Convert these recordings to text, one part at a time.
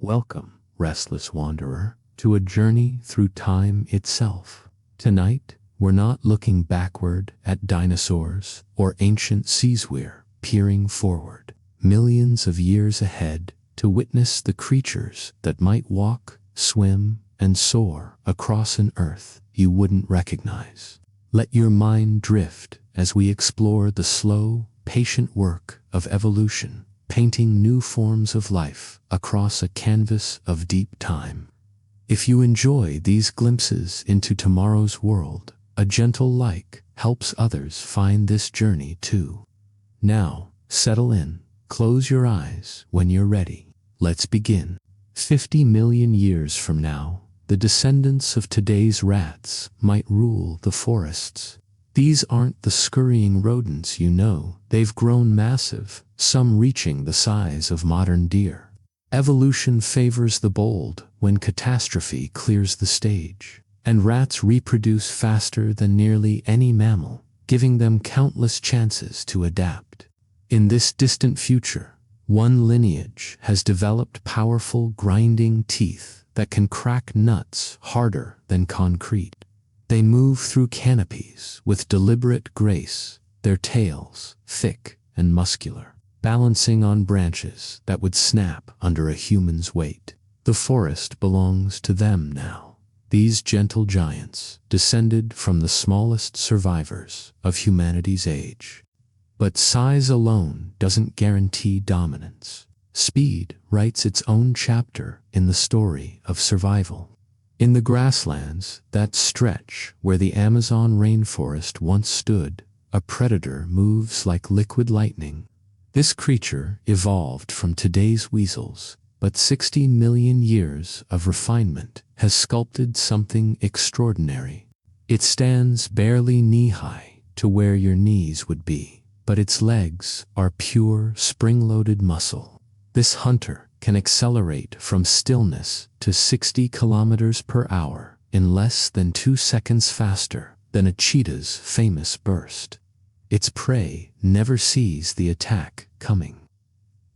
Welcome, restless wanderer, to a journey through time itself. Tonight, we're not looking backward at dinosaurs or ancient seas, we're peering forward, millions of years ahead, to witness the creatures that might walk, swim, and soar across an Earth you wouldn't recognize. Let your mind drift as we explore the slow, patient work of evolution, painting new forms of life across a canvas of deep time. If you enjoy these glimpses into tomorrow's world, a gentle like helps others find this journey too. Now, settle in, close your eyes when you're ready. Let's begin. 50 million years from now, the descendants of today's rats might rule the forests. These aren't the scurrying rodents you know. They've grown massive, some reaching the size of modern deer. Evolution favors the bold when catastrophe clears the stage, and rats reproduce faster than nearly any mammal, giving them countless chances to adapt. In this distant future, one lineage has developed powerful grinding teeth that can crack nuts harder than concrete. They move through canopies with deliberate grace, their tails thick and muscular, balancing on branches that would snap under a human's weight. The forest belongs to them now. These gentle giants, descended from the smallest survivors of humanity's age. But size alone doesn't guarantee dominance. Speed writes its own chapter in the story of survival. In the grasslands, that stretch where the Amazon rainforest once stood, a predator moves like liquid lightning. This creature evolved from today's weasels, but 60 million years of refinement has sculpted something extraordinary. It stands barely knee-high to where your knees would be, but its legs are pure spring-loaded muscle. This hunter can accelerate from stillness to 60 kilometers per hour in less than 2 seconds faster than a cheetah's famous burst. Its prey never sees the attack coming.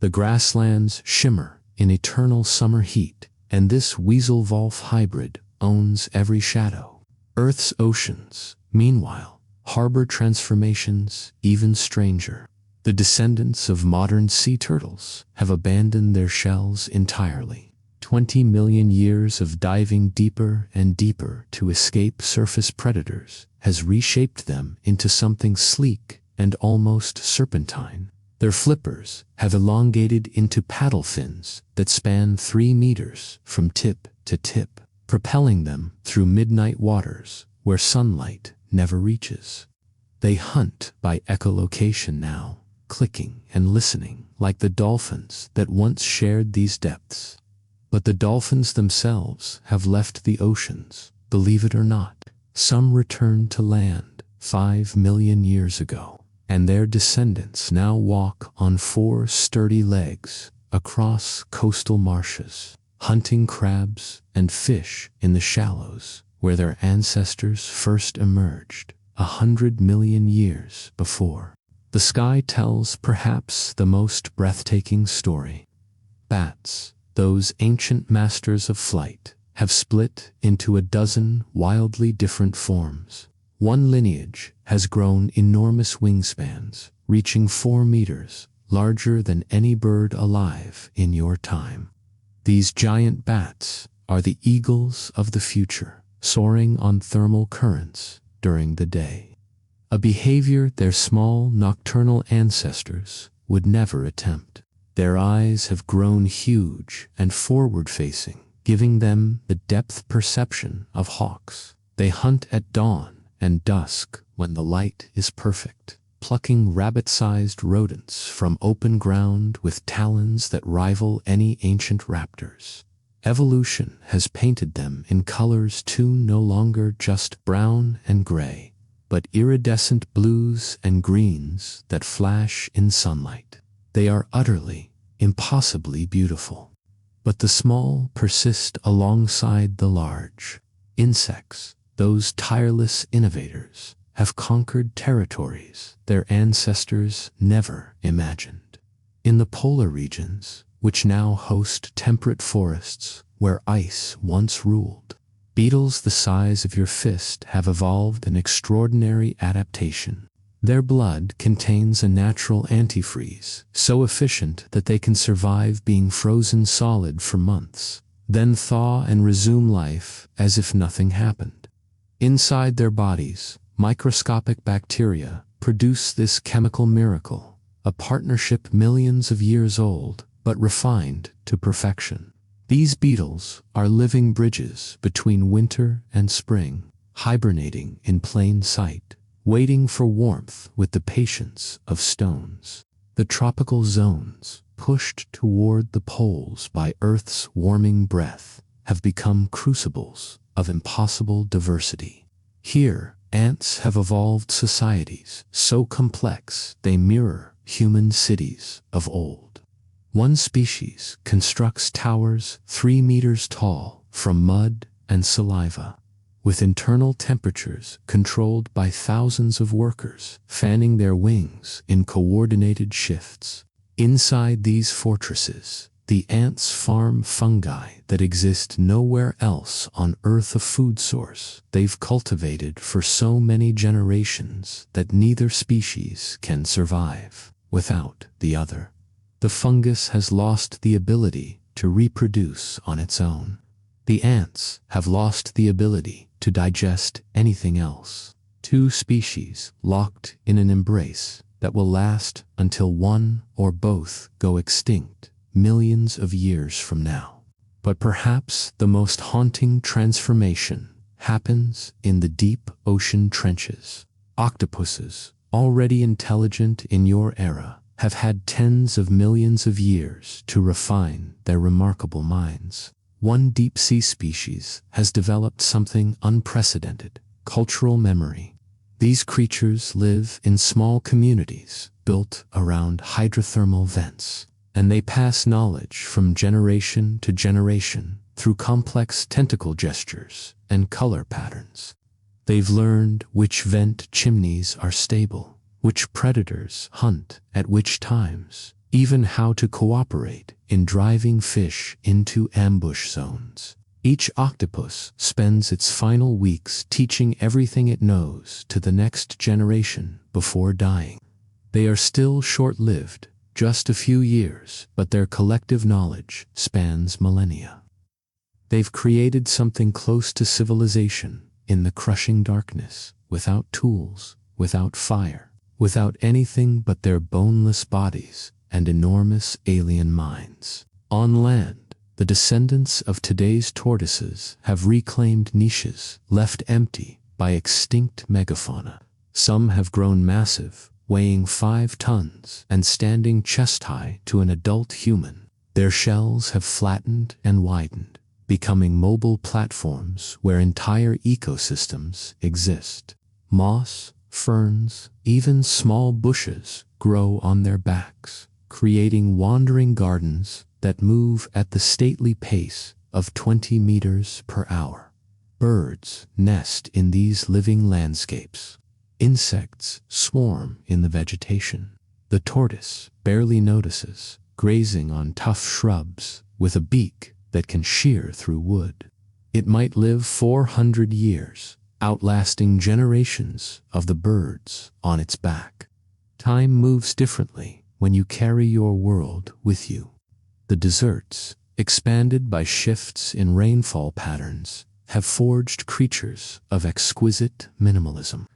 The grasslands shimmer in eternal summer heat, and this weasel-wolf hybrid owns every shadow. Earth's oceans, meanwhile, harbor transformations even stranger. The descendants of modern sea turtles have abandoned their shells entirely. 20 million years of diving deeper and deeper to escape surface predators has reshaped them into something sleek and almost serpentine. Their flippers have elongated into paddle fins that span 3 meters from tip to tip, propelling them through midnight waters where sunlight never reaches. They hunt by echolocation now, clicking and listening like the dolphins that once shared these depths. But the dolphins themselves have left the oceans, believe it or not. Some returned to land 5 million years ago, and their descendants now walk on 4 sturdy legs across coastal marshes, hunting crabs and fish in the shallows where their ancestors first emerged 100 million years before. The sky tells perhaps the most breathtaking story. Bats, those ancient masters of flight, have split into a dozen wildly different forms. One lineage has grown enormous wingspans, reaching 4 meters, larger than any bird alive in your time. These giant bats are the eagles of the future, soaring on thermal currents during the day. A behavior their small nocturnal ancestors would never attempt. Their eyes have grown huge and forward-facing, giving them the depth perception of hawks. They hunt at dawn and dusk when the light is perfect, plucking rabbit-sized rodents from open ground with talons that rival any ancient raptors. Evolution has painted them in colors too, no longer just brown and gray, but iridescent blues and greens that flash in sunlight. They are utterly, impossibly beautiful. But the small persist alongside the large. Insects, those tireless innovators, have conquered territories their ancestors never imagined. In the polar regions, which now host temperate forests where ice once ruled. Beetles the size of your fist have evolved an extraordinary adaptation. Their blood contains a natural antifreeze, so efficient that they can survive being frozen solid for months, then thaw and resume life as if nothing happened. Inside their bodies, microscopic bacteria produce this chemical miracle, a partnership millions of years old, but refined to perfection. These beetles are living bridges between winter and spring, hibernating in plain sight, waiting for warmth with the patience of stones. The tropical zones, pushed toward the poles by Earth's warming breath, have become crucibles of impossible diversity. Here, ants have evolved societies so complex they mirror human cities of old. One species constructs towers 3 meters tall from mud and saliva, with internal temperatures controlled by thousands of workers fanning their wings in coordinated shifts. Inside these fortresses, the ants farm fungi that exist nowhere else on Earth, a food source they've cultivated for so many generations that neither species can survive without the other. The fungus has lost the ability to reproduce on its own. The ants have lost the ability to digest anything else. Two species locked in an embrace that will last until one or both go extinct millions of years from now. But perhaps the most haunting transformation happens in the deep ocean trenches. Octopuses, already intelligent in your era, have had tens of millions of years to refine their remarkable minds. One deep-sea species has developed something unprecedented: cultural memory. These creatures live in small communities built around hydrothermal vents, and they pass knowledge from generation to generation through complex tentacle gestures and color patterns. They've learned which vent chimneys are stable, which predators hunt at which times, even how to cooperate in driving fish into ambush zones. Each octopus spends its final weeks teaching everything it knows to the next generation before dying. They are still short-lived, just a few years, but their collective knowledge spans millennia. They've created something close to civilization in the crushing darkness, without tools, without fire, without anything but their boneless bodies and enormous alien minds. On land, the descendants of today's tortoises have reclaimed niches left empty by extinct megafauna. Some have grown massive, weighing 5 tons and standing chest-high to an adult human. Their shells have flattened and widened, becoming mobile platforms where entire ecosystems exist. Moss, ferns, even small bushes grow on their backs, creating wandering gardens that move at the stately pace of 20 meters per hour. Birds nest in these living landscapes. Insects swarm in the vegetation. The tortoise barely notices, grazing on tough shrubs with a beak that can shear through wood. It might live 400 years, outlasting generations of the birds on its back. Time moves differently when you carry your world with you. The deserts, expanded by shifts in rainfall patterns, have forged creatures of exquisite minimalism.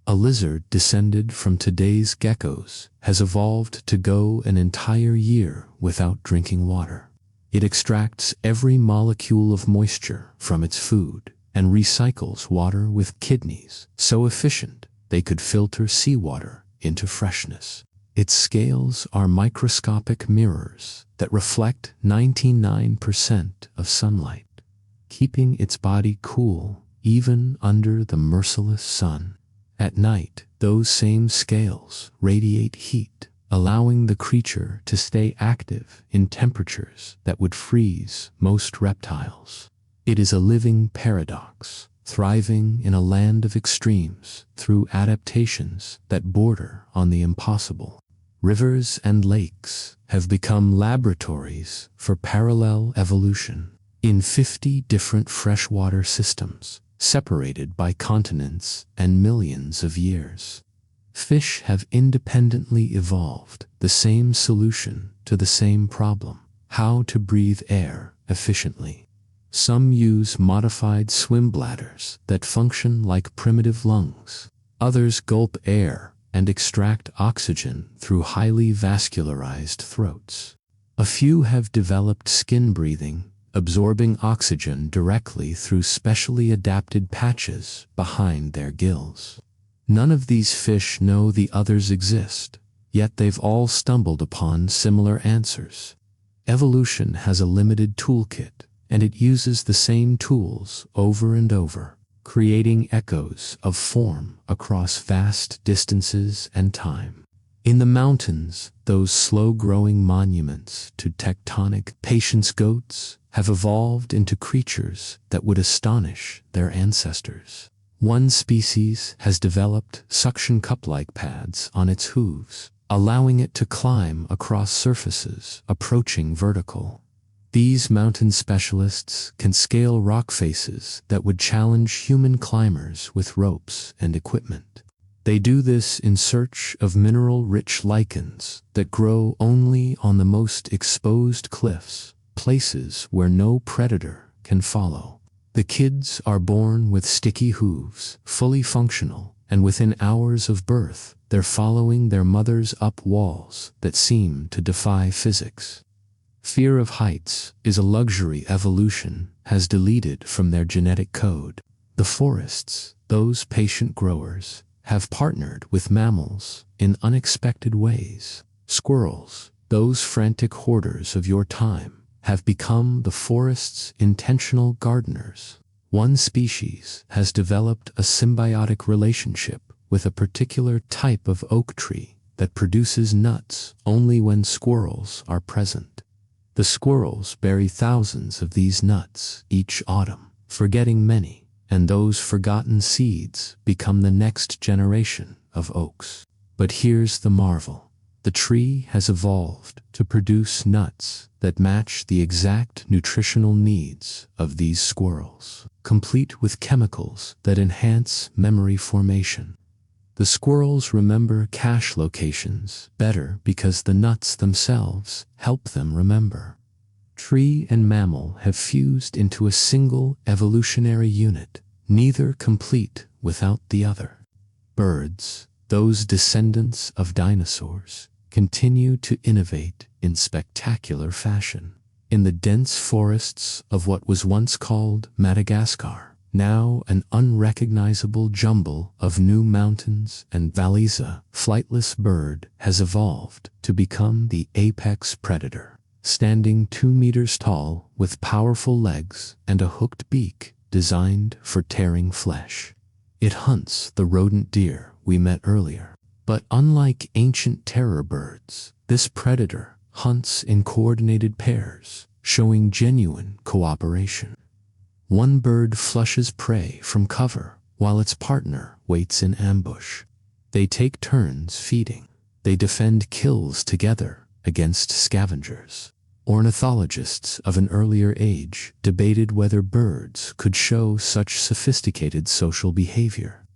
A lizard descended from today's geckos has evolved to go an entire year without drinking water. It extracts every molecule of moisture from its food and recycles water with kidneys so efficient they could filter seawater into freshness. Its scales are microscopic mirrors that reflect 99% of sunlight, keeping its body cool even under the merciless sun. At night, those same scales radiate heat, allowing the creature to stay active in temperatures that would freeze most reptiles. It is a living paradox, thriving in a land of extremes through adaptations that border on the impossible. Rivers and lakes have become laboratories for parallel evolution. In 50 different freshwater systems, separated by continents and millions of years, fish have independently evolved the same solution to the same problem: how to breathe air efficiently. Some use modified swim bladders that function like primitive lungs. Others gulp air and extract oxygen through highly vascularized throats. A few have developed skin breathing, absorbing oxygen directly through specially adapted patches behind their gills. None of these fish know the others exist, yet they've all stumbled upon similar answers. Evolution has a limited toolkit, and it uses the same tools over and over, creating echoes of form across vast distances and time. In the mountains, those slow-growing monuments to tectonic patience goats have evolved into creatures that would astonish their ancestors. One species has developed suction cup-like pads on its hooves, allowing it to climb across surfaces approaching vertical. These mountain specialists can scale rock faces that would challenge human climbers with ropes and equipment. They do this in search of mineral-rich lichens that grow only on the most exposed cliffs, places where no predator can follow. The kids are born with sticky hooves, fully functional, and within hours of birth, they're following their mothers up walls that seem to defy physics. Fear of heights is a luxury evolution has deleted from their genetic code. The forests, those patient growers, have partnered with mammals in unexpected ways. Squirrels, those frantic hoarders of your time, have become the forest's intentional gardeners. One species has developed a symbiotic relationship with a particular type of oak tree that produces nuts only when squirrels are present. The squirrels bury thousands of these nuts each autumn, forgetting many, and those forgotten seeds become the next generation of oaks. But here's the marvel. The tree has evolved to produce nuts that match the exact nutritional needs of these squirrels, complete with chemicals that enhance memory formation. The squirrels remember cache locations better because the nuts themselves help them remember. Tree and mammal have fused into a single evolutionary unit, neither complete without the other. Birds, those descendants of dinosaurs, continue to innovate in spectacular fashion. In the dense forests of what was once called Madagascar, now an unrecognizable jumble of new mountains and valleys, a flightless bird has evolved to become the apex predator. Standing 2 meters tall with powerful legs and a hooked beak designed for tearing flesh. It hunts the rodent deer we met earlier. But unlike ancient terror birds, this predator hunts in coordinated pairs, showing genuine cooperation. One bird flushes prey from cover, while its partner waits in ambush. They take turns feeding. They defend kills together against scavengers. Ornithologists of an earlier age debated whether birds could show such sophisticated social behavior.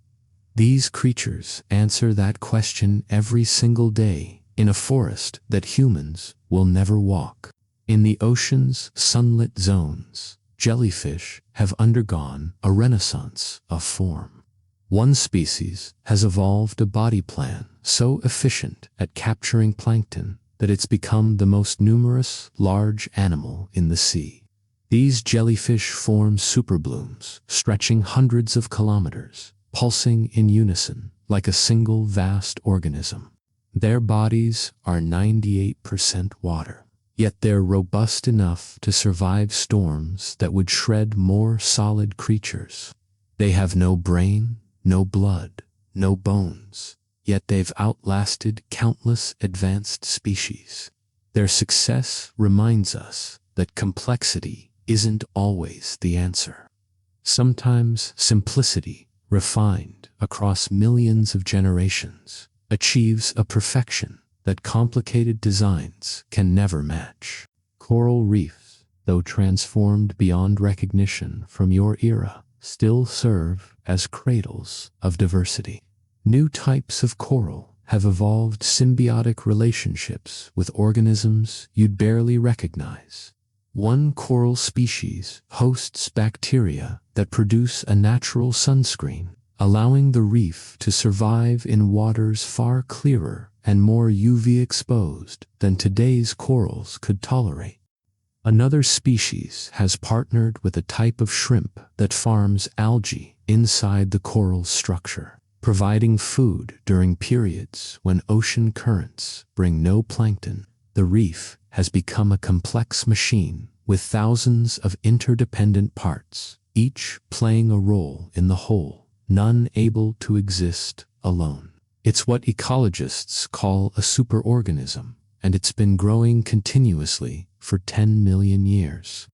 These creatures answer that question every single day in a forest that humans will never walk. In the ocean's sunlit zones, jellyfish have undergone a renaissance of form. One species has evolved a body plan so efficient at capturing plankton that it's become the most numerous large animal in the sea. These jellyfish form superblooms stretching hundreds of kilometers, pulsing in unison like a single vast organism. Their bodies are 98% water, yet they're robust enough to survive storms that would shred more solid creatures. They have no brain, no blood, no bones, yet they've outlasted countless advanced species. Their success reminds us that complexity isn't always the answer. Sometimes simplicity, refined across millions of generations, achieves a perfection that complicated designs can never match. Coral reefs, though transformed beyond recognition from your era, still serve as cradles of diversity. New types of coral have evolved symbiotic relationships with organisms you'd barely recognize. One coral species hosts bacteria that produce a natural sunscreen, allowing the reef to survive in waters far clearer and more UV exposed than today's corals could tolerate. Another species has partnered with a type of shrimp that farms algae inside the coral's structure, providing food during periods when ocean currents bring no plankton. The reef has become a complex machine with thousands of interdependent parts, each playing a role in the whole, none able to exist alone. It's what ecologists call a superorganism, and it's been growing continuously for 10 million years.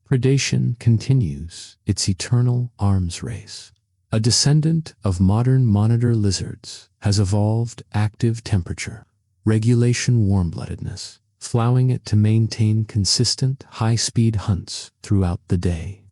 Predation continues its eternal arms race. A descendant of modern monitor lizards has evolved active temperature, regulation warm-bloodedness, allowing it to maintain consistent high-speed hunts throughout the day.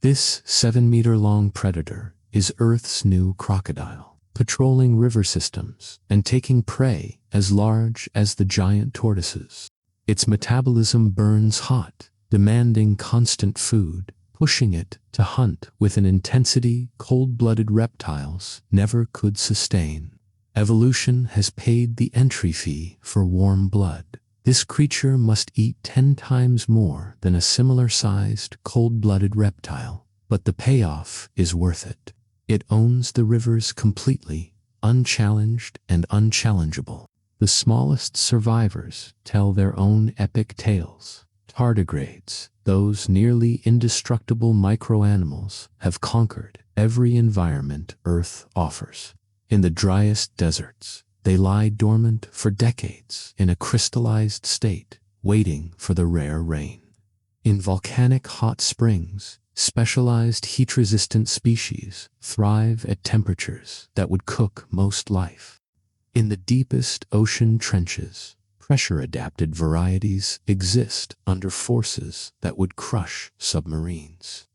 This 7-meter-long predator is Earth's new crocodile, patrolling river systems and taking prey as large as the giant tortoises. Its metabolism burns hot, demanding constant food, pushing it to hunt with an intensity cold-blooded reptiles never could sustain. Evolution has paid the entry fee for warm blood. This creature must eat 10 times more than a similar-sized cold-blooded reptile, but the payoff is worth it. It owns the rivers completely, unchallenged and unchallengeable. The smallest survivors tell their own epic tales. Tardigrades, those nearly indestructible microanimals, have conquered every environment Earth offers. In the driest deserts, they lie dormant for decades in a crystallized state, waiting for the rare rain. In volcanic hot springs, specialized heat-resistant species thrive at temperatures that would cook most life. In the deepest ocean trenches, pressure-adapted varieties exist under forces that would crush submarines.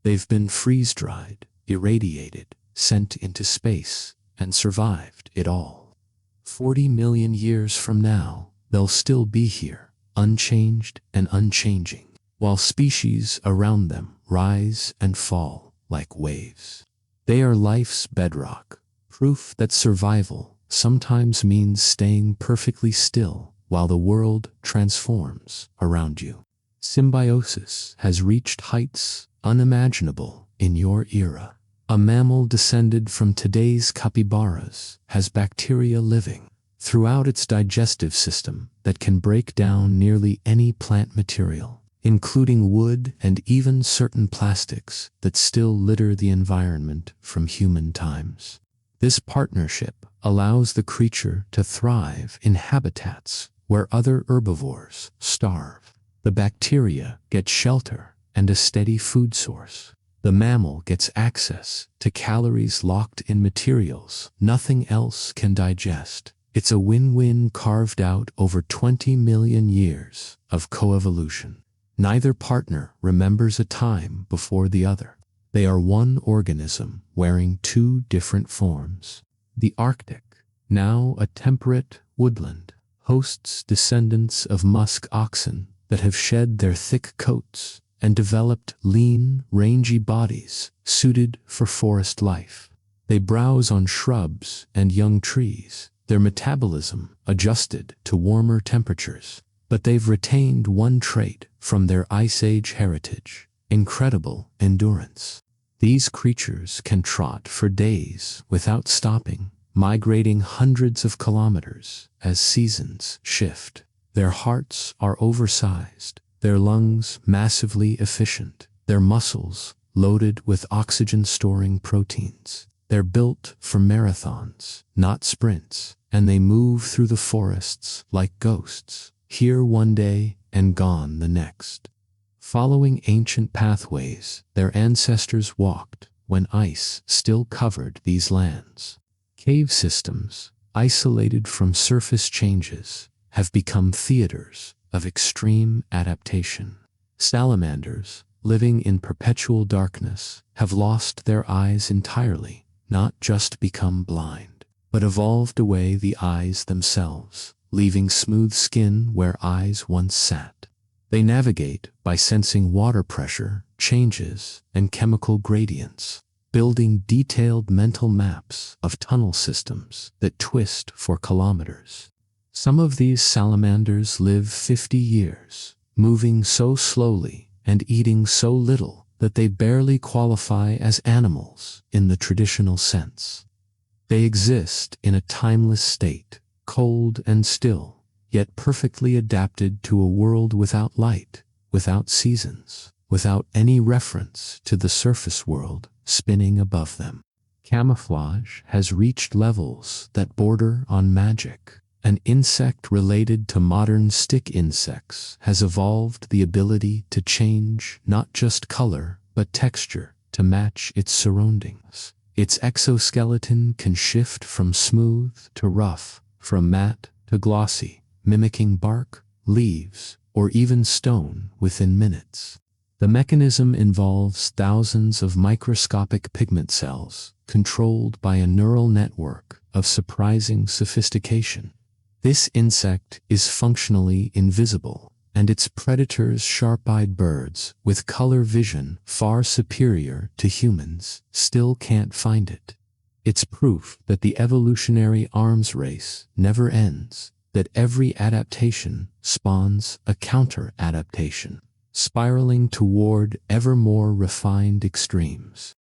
They've been freeze-dried, irradiated, sent into space, and survived it all. 40 million years from now, they'll still be here, unchanged and unchanging, while species around them rise and fall like waves. They are life's bedrock, proof that survival sometimes means staying perfectly still while the world transforms around you. Symbiosis has reached heights unimaginable in your era. A mammal descended from today's capybaras has bacteria living throughout its digestive system that can break down nearly any plant material, including wood and even certain plastics that still litter the environment from human times. This partnership allows the creature to thrive in habitats where other herbivores starve. The bacteria get shelter and a steady food source. The mammal gets access to calories locked in materials nothing else can digest. It's a win-win carved out over 20 million years of coevolution. Neither partner remembers a time before the other. They are one organism wearing two different forms. The Arctic, now a temperate woodland, hosts descendants of musk oxen that have shed their thick coats and developed lean, rangy bodies suited for forest life. They browse on shrubs and young trees, their metabolism adjusted to warmer temperatures. But they've retained one trait from their Ice Age heritage: incredible endurance. These creatures can trot for days without stopping, migrating hundreds of kilometers as seasons shift. Their hearts are oversized, their lungs massively efficient, their muscles loaded with oxygen-storing proteins. They're built for marathons, not sprints, and they move through the forests like ghosts, here one day and gone the next. Following ancient pathways their ancestors walked when ice still covered these lands. Cave systems, isolated from surface changes, have become theaters of extreme adaptation. Salamanders, living in perpetual darkness, have lost their eyes entirely, not just become blind, but evolved away the eyes themselves, leaving smooth skin where eyes once sat. They navigate by sensing water pressure, changes, and chemical gradients, building detailed mental maps of tunnel systems that twist for kilometers. Some of these salamanders live 50 years, moving so slowly and eating so little that they barely qualify as animals in the traditional sense. They exist in a timeless state, cold and still, yet perfectly adapted to a world without light, without seasons, without any reference to the surface world spinning above them. Camouflage has reached levels that border on magic. An insect related to modern stick insects has evolved the ability to change not just color, but texture to match its surroundings. Its exoskeleton can shift from smooth to rough, from matte to glossy, mimicking bark, leaves, or even stone within minutes. The mechanism involves thousands of microscopic pigment cells controlled by a neural network of surprising sophistication. This insect is functionally invisible, and its predators, sharp-eyed birds with color vision far superior to humans, still can't find it. It's proof that the evolutionary arms race never ends, that every adaptation spawns a counter-adaptation, spiraling toward ever more refined extremes.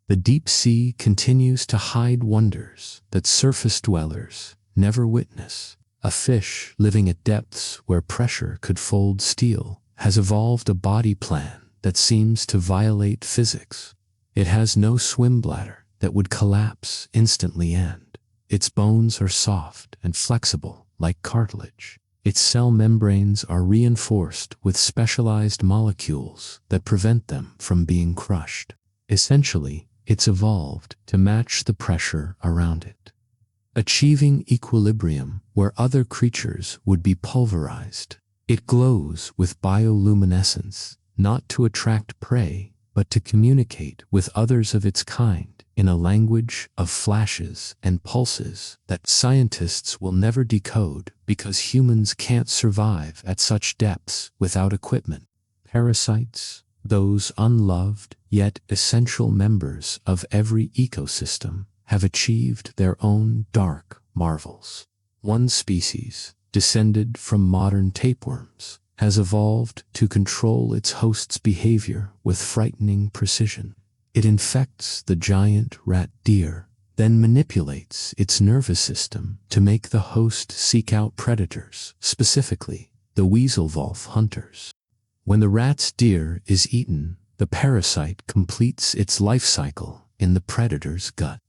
The deep sea continues to hide wonders that surface dwellers never witness. A fish living at depths where pressure could fold steel has evolved a body plan that seems to violate physics. It has no swim bladder that would collapse instantly, and its bones are soft and flexible like cartilage. Its cell membranes are reinforced with specialized molecules that prevent them from being crushed. Essentially, it's evolved to match the pressure around it, achieving equilibrium where other creatures would be pulverized. It glows with bioluminescence, not to attract prey, but to communicate with others of its kind in a language of flashes and pulses that scientists will never decode because humans can't survive at such depths without equipment. Parasites, those unloved yet essential members of every ecosystem, have achieved their own dark marvels. One species, descended from modern tapeworms, has evolved to control its host's behavior with frightening precision. It infects the giant rat deer, then manipulates its nervous system to make the host seek out predators, specifically the weaselwolf hunters. When the rat's deer is eaten, the parasite completes its life cycle in the predator's gut.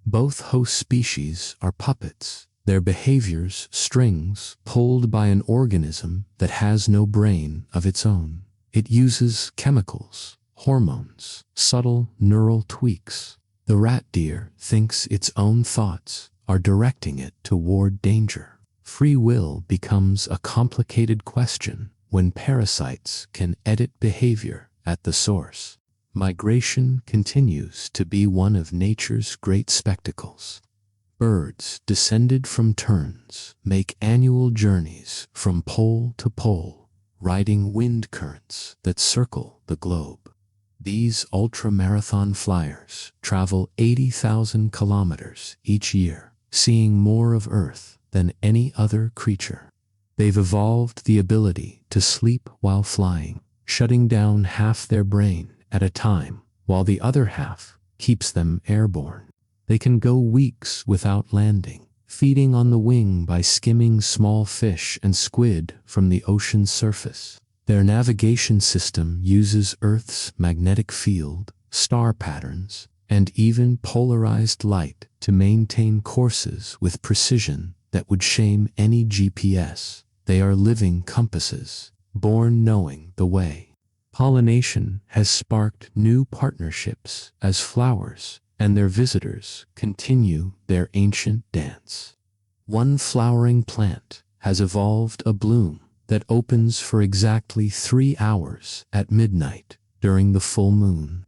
Both host species are puppets, their behaviors strings pulled by an organism that has no brain of its own. It uses chemicals, hormones, subtle neural tweaks. The rat deer thinks its own thoughts are directing it toward danger. Free will becomes a complicated question when parasites can edit behavior at the source. Migration continues to be one of nature's great spectacles. Birds descended from terns make annual journeys from pole to pole, riding wind currents that circle the globe. These ultra-marathon flyers travel 80,000 kilometers each year, seeing more of Earth than any other creature. They've evolved the ability to sleep while flying, shutting down half their brain at a time, while the other half keeps them airborne. They can go weeks without landing, feeding on the wing by skimming small fish and squid from the ocean's surface. Their navigation system uses Earth's magnetic field, star patterns, and even polarized light to maintain courses with precision that would shame any GPS. They are living compasses, born knowing the way. Pollination has sparked new partnerships as flowers and their visitors continue their ancient dance. One flowering plant has evolved a bloom that opens for exactly 3 hours at midnight during the full moon.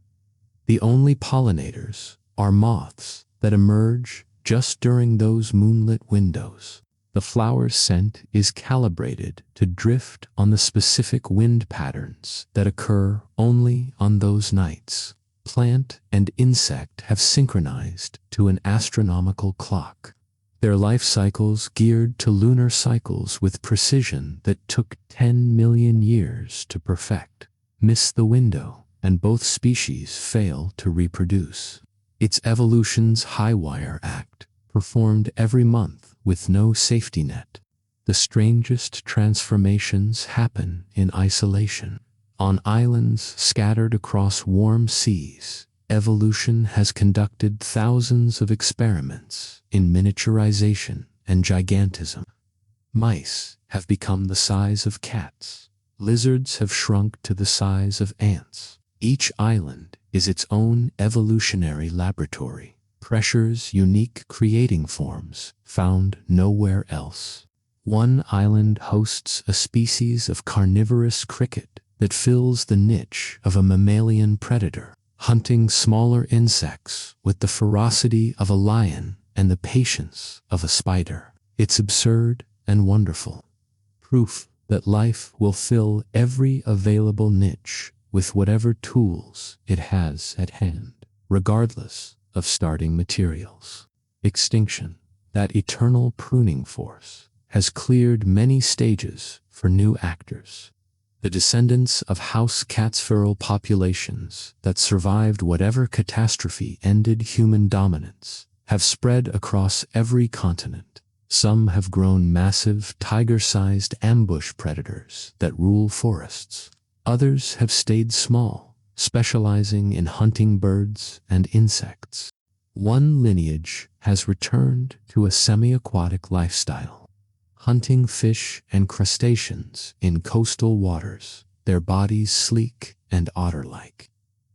The only pollinators are moths that emerge just during those moonlit windows. The flower's scent is calibrated to drift on the specific wind patterns that occur only on those nights. Plant and insect have synchronized to an astronomical clock, their life cycles geared to lunar cycles with precision that took 10 million years to perfect. Miss the window, and both species fail to reproduce. It's evolution's high-wire act, performed every month with no safety net. The strangest transformations happen in isolation. On islands scattered across warm seas, evolution has conducted thousands of experiments in miniaturization and gigantism. Mice have become the size of cats. Lizards have shrunk to the size of ants. Each island is its own evolutionary laboratory. Pressures unique creating forms found nowhere else. One island hosts a species of carnivorous cricket that fills the niche of a mammalian predator, hunting smaller insects with the ferocity of a lion and the patience of a spider. It's absurd and wonderful. Proof that life will fill every available niche with whatever tools it has at hand, regardless of starting materials. Extinction, that eternal pruning force, has cleared many stages for new actors. The descendants of House cat's feral populations that survived whatever catastrophe ended human dominance have spread across every continent. Some have grown massive, tiger-sized ambush predators that rule forests. Others have stayed small, specializing in hunting birds and insects. One lineage has returned to a semi-aquatic lifestyle, hunting fish and crustaceans in coastal waters, their bodies sleek and otter-like.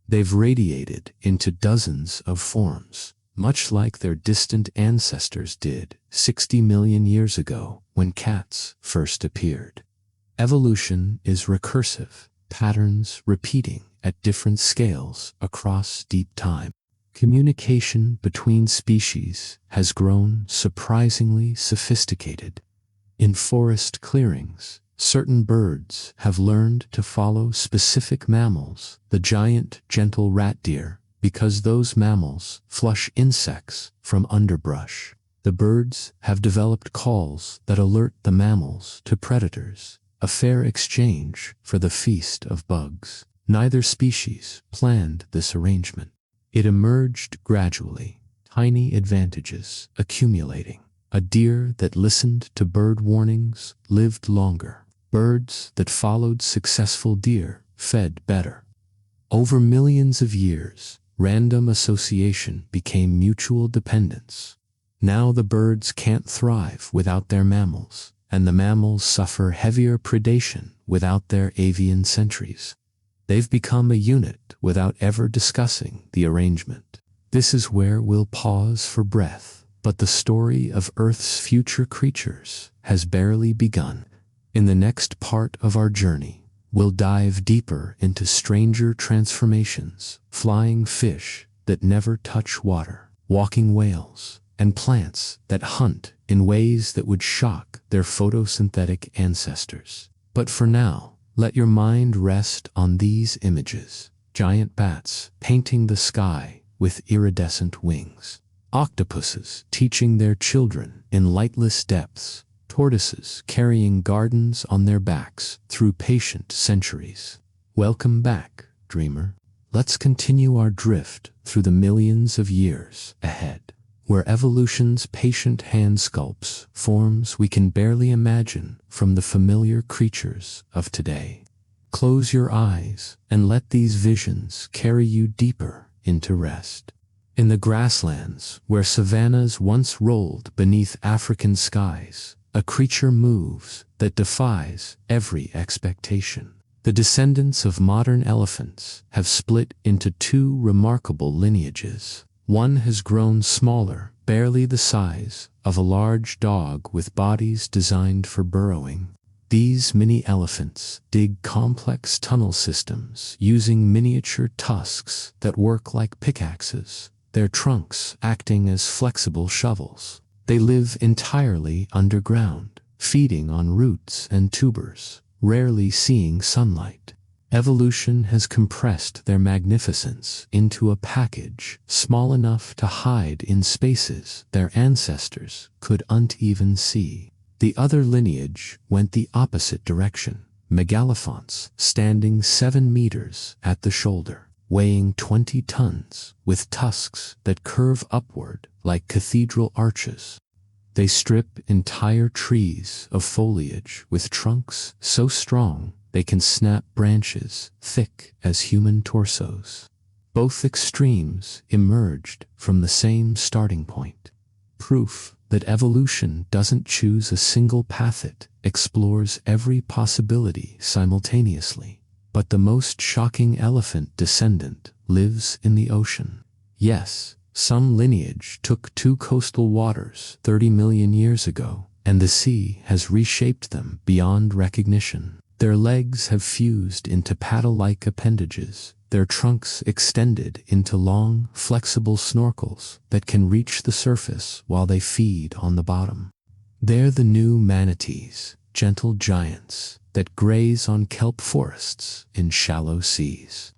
They've radiated into dozens of forms, much like their distant ancestors did 60 million years ago when cats first appeared. Evolution is recursive, patterns repeating at different scales across deep time. Communication between species has grown surprisingly sophisticated. In forest clearings, certain birds have learned to follow specific mammals, the giant gentle rat deer, because those mammals flush insects from underbrush. The birds have developed calls that alert the mammals to predators, a fair exchange for the feast of bugs. Neither species planned this arrangement. It emerged gradually, tiny advantages accumulating. A deer that listened to bird warnings lived longer. Birds that followed successful deer fed better. Over millions of years, random association became mutual dependence. Now the birds can't thrive without their mammals, and the mammals suffer heavier predation without their avian sentries. They've become a unit without ever discussing the arrangement. This is where we'll pause for breath, but the story of Earth's future creatures has barely begun. In the next part of our journey, we'll dive deeper into stranger transformations, flying fish that never touch water, walking whales, and plants that hunt in ways that would shock their photosynthetic ancestors. But for now, let your mind rest on these images. Giant bats painting the sky with iridescent wings. Octopuses teaching their children in lightless depths. Tortoises carrying gardens on their backs through patient centuries. Welcome back, dreamer. Let's continue our drift through the millions of years ahead, where evolution's patient hand sculpts forms we can barely imagine from the familiar creatures of today. Close your eyes and let these visions carry you deeper into rest. In the grasslands where savannas once rolled beneath African skies, a creature moves that defies every expectation. The descendants of modern elephants have split into two remarkable lineages. One has grown smaller barely the size of a large dog with bodies designed for burrowing. These mini elephants dig complex tunnel systems using miniature tusks that work like pickaxes, their trunks acting as flexible shovels. They live entirely underground, feeding on roots and tubers, rarely seeing sunlight. Evolution has compressed their magnificence into a package small enough to hide in spaces their ancestors couldn't even see. The other lineage went the opposite direction. Megalophons, standing 7 meters at the shoulder, weighing 20 tons, with tusks that curve upward like cathedral arches. They strip entire trees of foliage with trunks so strong they can snap branches thick as human torsos. Both extremes emerged from the same starting point. Proof that evolution doesn't choose a single path, it explores every possibility simultaneously. But the most shocking elephant descendant lives in the ocean. Yes, some lineage took 2 coastal waters 30 million years ago, and the sea has reshaped them beyond recognition. Their legs have fused into paddle-like appendages, their trunks extended into long, flexible snorkels that can reach the surface while they feed on the bottom. They're the new manatees, gentle giants that graze on kelp forests in shallow seas.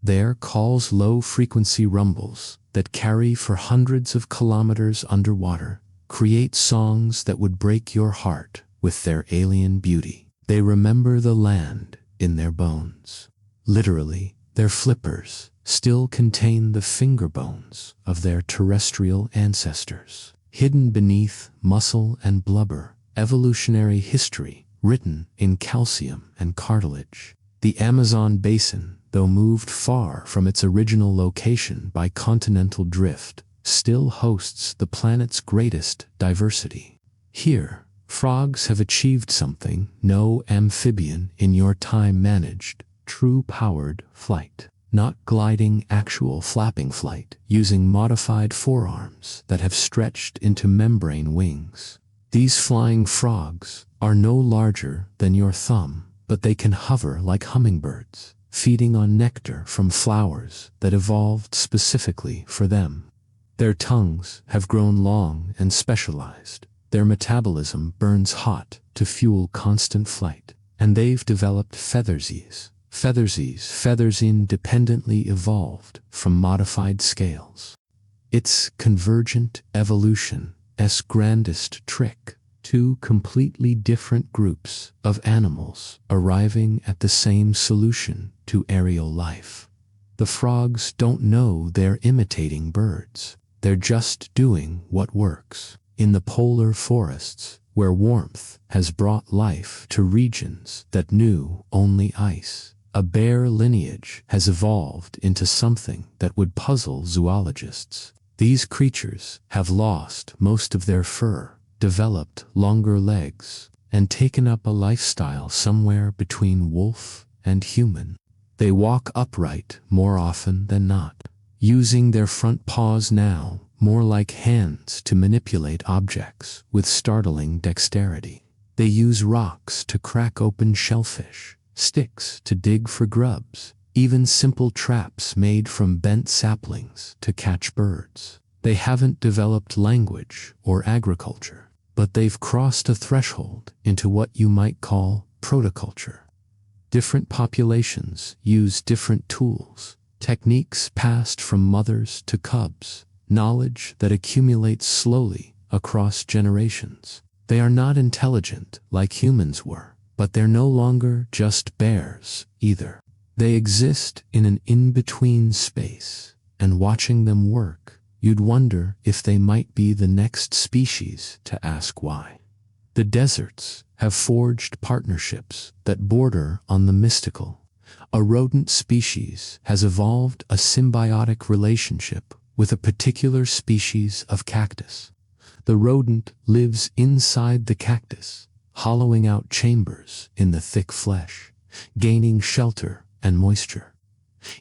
Their calls low-frequency rumbles that carry for hundreds of kilometers underwater, create songs that would break your heart with their alien beauty. They remember the land in their bones. Literally, their flippers still contain the finger bones of their terrestrial ancestors. Hidden beneath muscle and blubber, evolutionary history written in calcium and cartilage. The Amazon basin, though moved far from its original location by continental drift, still hosts the planet's greatest diversity. Here, frogs have achieved something no amphibian in your time managed: true powered flight. Not gliding, actual flapping flight, using modified forearms that have stretched into membrane wings. These flying frogs are no larger than your thumb, but they can hover like hummingbirds, feeding on nectar from flowers that evolved specifically for them. Their tongues have grown long and specialized. Their metabolism burns hot to fuel constant flight, and they've developed feathersies. Feathers independently evolved from modified scales. It's convergent evolution's grandest trick. 2 completely different groups of animals arriving at the same solution to aerial life. The frogs don't know they're imitating birds. They're just doing what works. In the polar forests, where warmth has brought life to regions that knew only ice, a bear lineage has evolved into something that would puzzle zoologists. These creatures have lost most of their fur, developed longer legs, and taken up a lifestyle somewhere between wolf and human. They walk upright more often than not, using their front paws now more like hands to manipulate objects with startling dexterity. They use rocks to crack open shellfish, sticks to dig for grubs, even simple traps made from bent saplings to catch birds. They haven't developed language or agriculture, but they've crossed a threshold into what you might call protoculture. Different populations use different tools, techniques passed from mothers to cubs, knowledge that accumulates slowly across generations. They are not intelligent like humans were, but they're no longer just bears either. They exist in an in-between space, and watching them work, you'd wonder if they might be the next species to ask why. The deserts have forged partnerships that border on the mystical. A rodent species has evolved a symbiotic relationship with a particular species of cactus. The rodent lives inside the cactus, hollowing out chambers in the thick flesh, gaining shelter and moisture.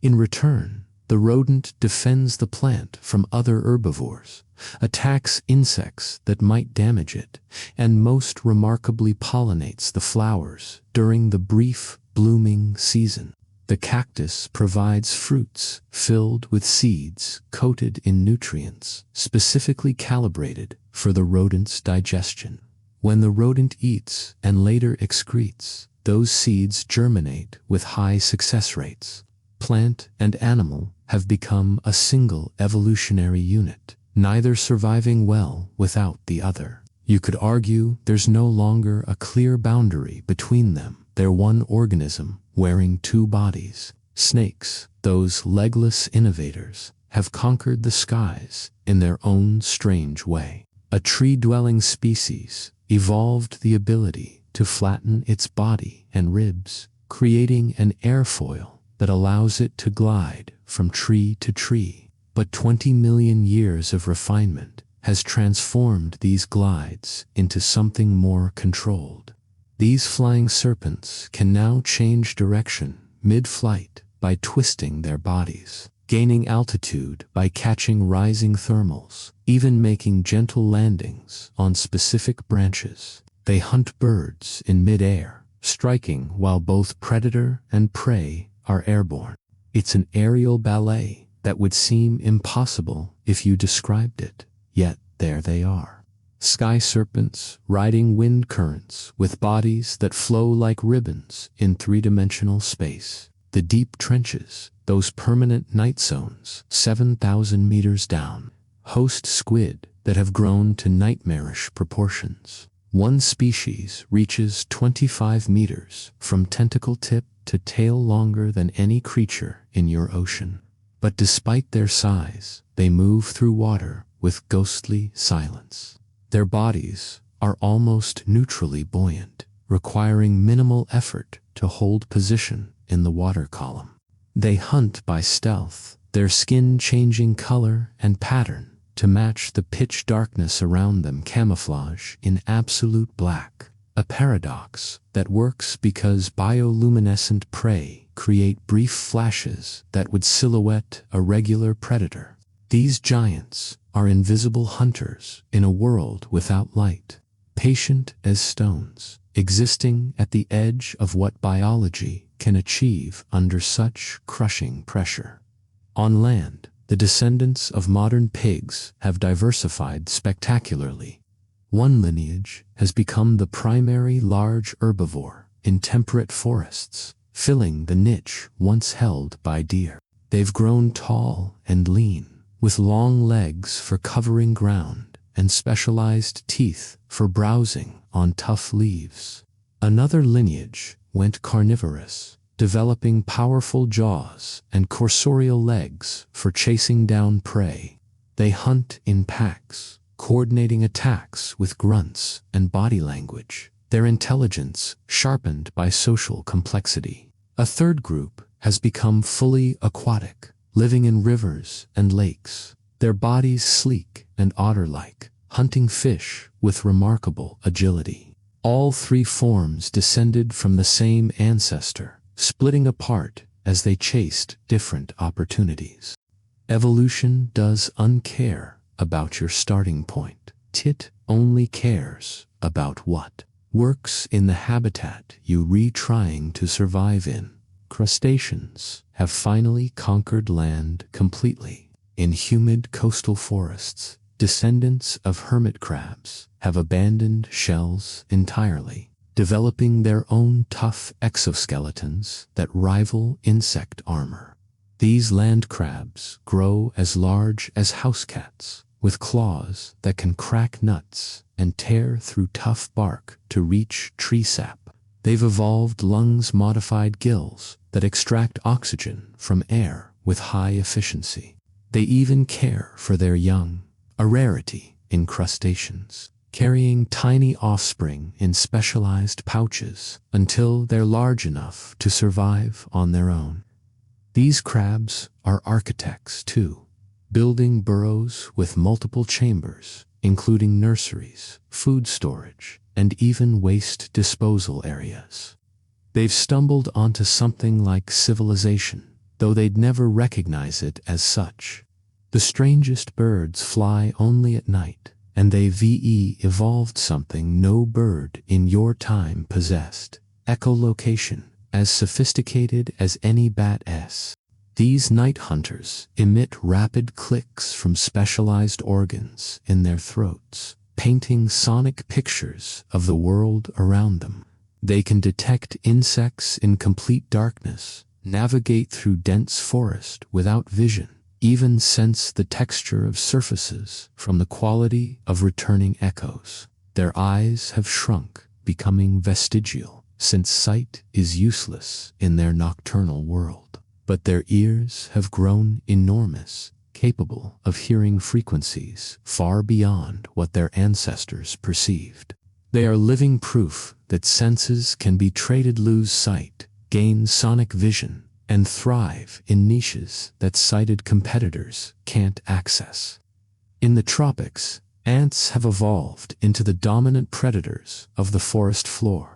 In return, The rodent defends the plant from other herbivores, attacks insects that might damage it, and most remarkably pollinates the flowers during the brief blooming season. The cactus provides fruits filled with seeds coated in nutrients specifically calibrated for the rodent's digestion. When the rodent eats and later excretes, those seeds germinate with high success rates. Plant and animal have become a single evolutionary unit, neither surviving well without the other. You could argue there's no longer a clear boundary between them. They're one organism wearing two bodies. Snakes, those legless innovators, have conquered the skies in their own strange way. A tree-dwelling species evolved the ability to flatten its body and ribs, creating an airfoil that allows it to glide from tree to tree. But 20 million years of refinement has transformed these glides into something more controlled. These flying serpents can now change direction mid-flight by twisting their bodies, gaining altitude by catching rising thermals, even making gentle landings on specific branches. They hunt birds in mid-air, striking while both predator and prey are airborne. It's an aerial ballet that would seem impossible if you described it, yet there they are. Sky serpents riding wind currents with bodies that flow like ribbons in three-dimensional space. The deep trenches, those permanent night zones 7,000 meters down, host squid that have grown to nightmarish proportions. One species reaches 25 meters from tentacle tip to tail, longer than any creature in your ocean. But despite their size, they move through water with ghostly silence. Their bodies are almost neutrally buoyant, requiring minimal effort to hold position in the water column. They hunt by stealth, their skin changing color and pattern to match the pitch darkness around them, camouflage in absolute black, a paradox that works because bioluminescent prey create brief flashes that would silhouette a regular predator. These giants are invisible hunters in a world without light, patient as stones, existing at the edge of what biology can achieve under such crushing pressure. On land, the descendants of modern pigs have diversified spectacularly. One lineage has become the primary large herbivore in temperate forests, filling the niche once held by deer. They've grown tall and lean, with long legs for covering ground and specialized teeth for browsing on tough leaves. Another lineage went carnivorous, developing powerful jaws and cursorial legs for chasing down prey. They hunt in packs, coordinating attacks with grunts and body language, their intelligence sharpened by social complexity. A third group has become fully aquatic, living in rivers and lakes, their bodies sleek and otter-like, hunting fish with remarkable agility. All three forms descended from the same ancestor, splitting apart as they chased different opportunities. Evolution does uncare about your starting point. It only cares about what works in the habitat you trying to survive in. Crustaceans have finally conquered land completely. In humid coastal forests, descendants of hermit crabs have abandoned shells entirely, developing their own tough exoskeletons that rival insect armor. These land crabs grow as large as house cats, with claws that can crack nuts and tear through tough bark to reach tree sap. They've evolved lungs-modified gills that extract oxygen from air with high efficiency. They even care for their young, a rarity in crustaceans, carrying tiny offspring in specialized pouches until they're large enough to survive on their own. These crabs are architects too, building burrows with multiple chambers, including nurseries, food storage, and even waste disposal areas. They've stumbled onto something like civilization, though they'd never recognize it as such. The strangest birds fly only at night, and they evolved something no bird in your time possessed: echolocation, as sophisticated as any bat's. These night hunters emit rapid clicks from specialized organs in their throats, painting sonic pictures of the world around them. They can detect insects in complete darkness, navigate through dense forest without vision, even sense the texture of surfaces from the quality of returning echoes. Their eyes have shrunk, becoming vestigial, since sight is useless in their nocturnal world. But their ears have grown enormous, capable of hearing frequencies far beyond what their ancestors perceived. They are living proof that senses can be traded: lose sight, gain sonic vision, and thrive in niches that sighted competitors can't access. In the tropics, ants have evolved into the dominant predators of the forest floor.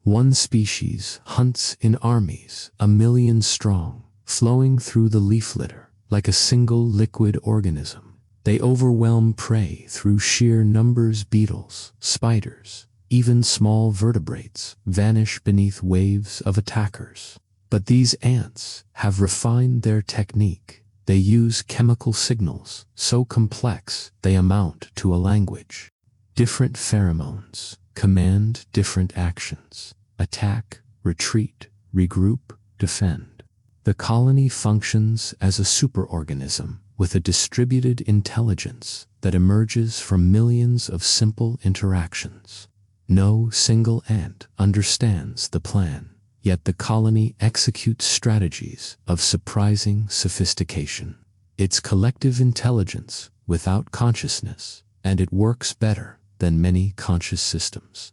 One species hunts in armies, 1,000,000 strong, flowing through the leaf litter like a single liquid organism. They overwhelm prey through sheer numbers. Beetles, spiders, even small vertebrates vanish beneath waves of attackers. But these ants have refined their technique. They use chemical signals so complex they amount to a language. Different pheromones command different actions: attack, retreat, regroup, defend. The colony functions as a superorganism with a distributed intelligence that emerges from millions of simple interactions. No single ant understands the plan, yet the colony executes strategies of surprising sophistication. It's collective intelligence without consciousness, and it works better than many conscious systems.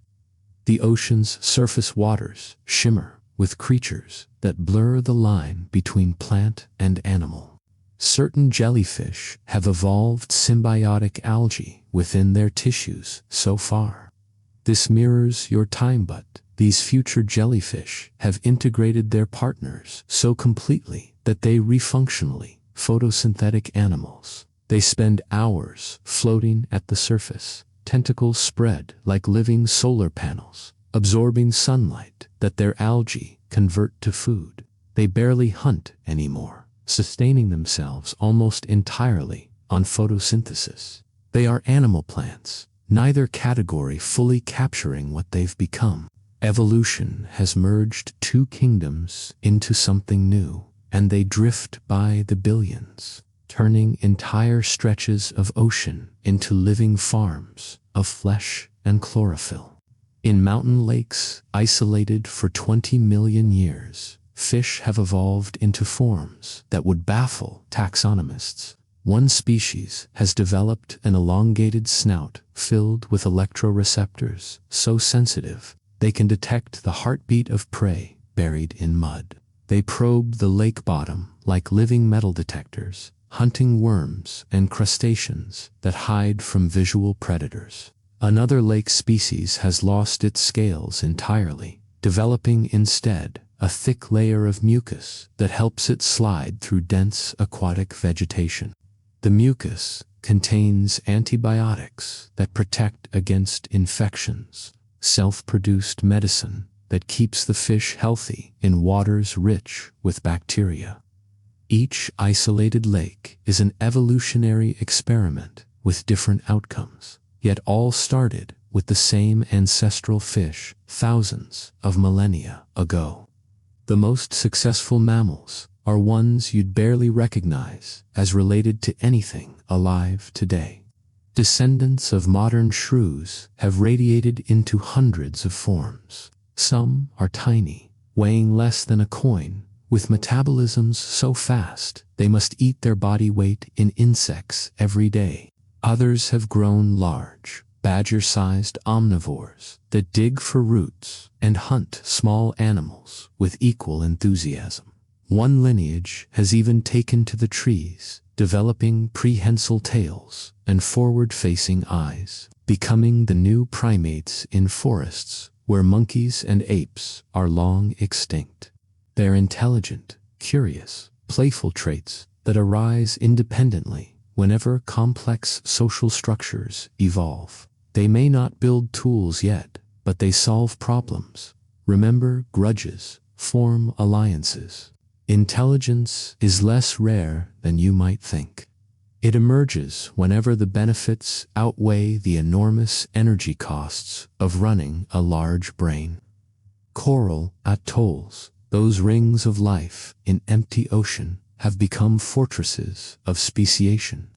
The ocean's surface waters shimmer with creatures that blur the line between plant and animal. Certain jellyfish have evolved symbiotic algae within their tissues so far. This mirrors your time, but these future jellyfish have integrated their partners so completely that they refunctionally photosynthetic animals. They spend hours floating at the surface, tentacles spread like living solar panels, absorbing sunlight that their algae convert to food. They barely hunt anymore, sustaining themselves almost entirely on photosynthesis. They are animal plants, neither category fully capturing what they've become. Evolution has merged two kingdoms into something new, and they drift by the billions, turning entire stretches of ocean into living farms of flesh and chlorophyll. In mountain lakes, isolated for 20 million years, fish have evolved into forms that would baffle taxonomists. One species has developed an elongated snout filled with electroreceptors so sensitive they can detect the heartbeat of prey buried in mud. They probe the lake bottom like living metal detectors, hunting worms and crustaceans that hide from visual predators. Another lake species has lost its scales entirely, developing instead a thick layer of mucus that helps it slide through dense aquatic vegetation. The mucus contains antibiotics that protect against infections, self-produced medicine that keeps the fish healthy in waters rich with bacteria. Each isolated lake is an evolutionary experiment with different outcomes, yet all started with the same ancestral fish thousands of millennia ago. The most successful mammals are ones you'd barely recognize as related to anything alive today. Descendants of modern shrews have radiated into hundreds of forms. Some are tiny, weighing less than a coin, with metabolisms so fast they must eat their body weight in insects every day. Others have grown large, badger-sized omnivores that dig for roots and hunt small animals with equal enthusiasm. One lineage has even taken to the trees, developing prehensile tails and forward-facing eyes, becoming the new primates in forests where monkeys and apes are long extinct. They're intelligent, curious, playful traits that arise independently whenever complex social structures evolve. They may not build tools yet, but they solve problems, remember grudges, form alliances. Intelligence is less rare than you might think. It emerges whenever the benefits outweigh the enormous energy costs of running a large brain. Coral atolls, those rings of life in empty ocean, have become fortresses of speciation.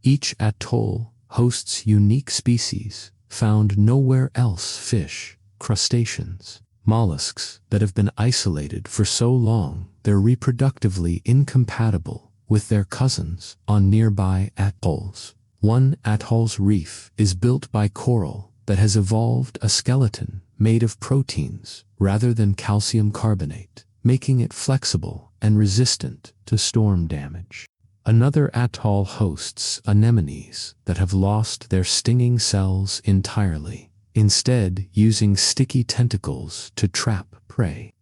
Each atoll hosts unique species found nowhere else: fish, crustaceans, mollusks that have been isolated for so long they're reproductively incompatible with their cousins on nearby atolls. One atoll's reef is built by coral that has evolved a skeleton made of proteins rather than calcium carbonate, making it flexible and resistant to storm damage. Another atoll hosts anemones that have lost their stinging cells entirely, instead using sticky tentacles to trap prey.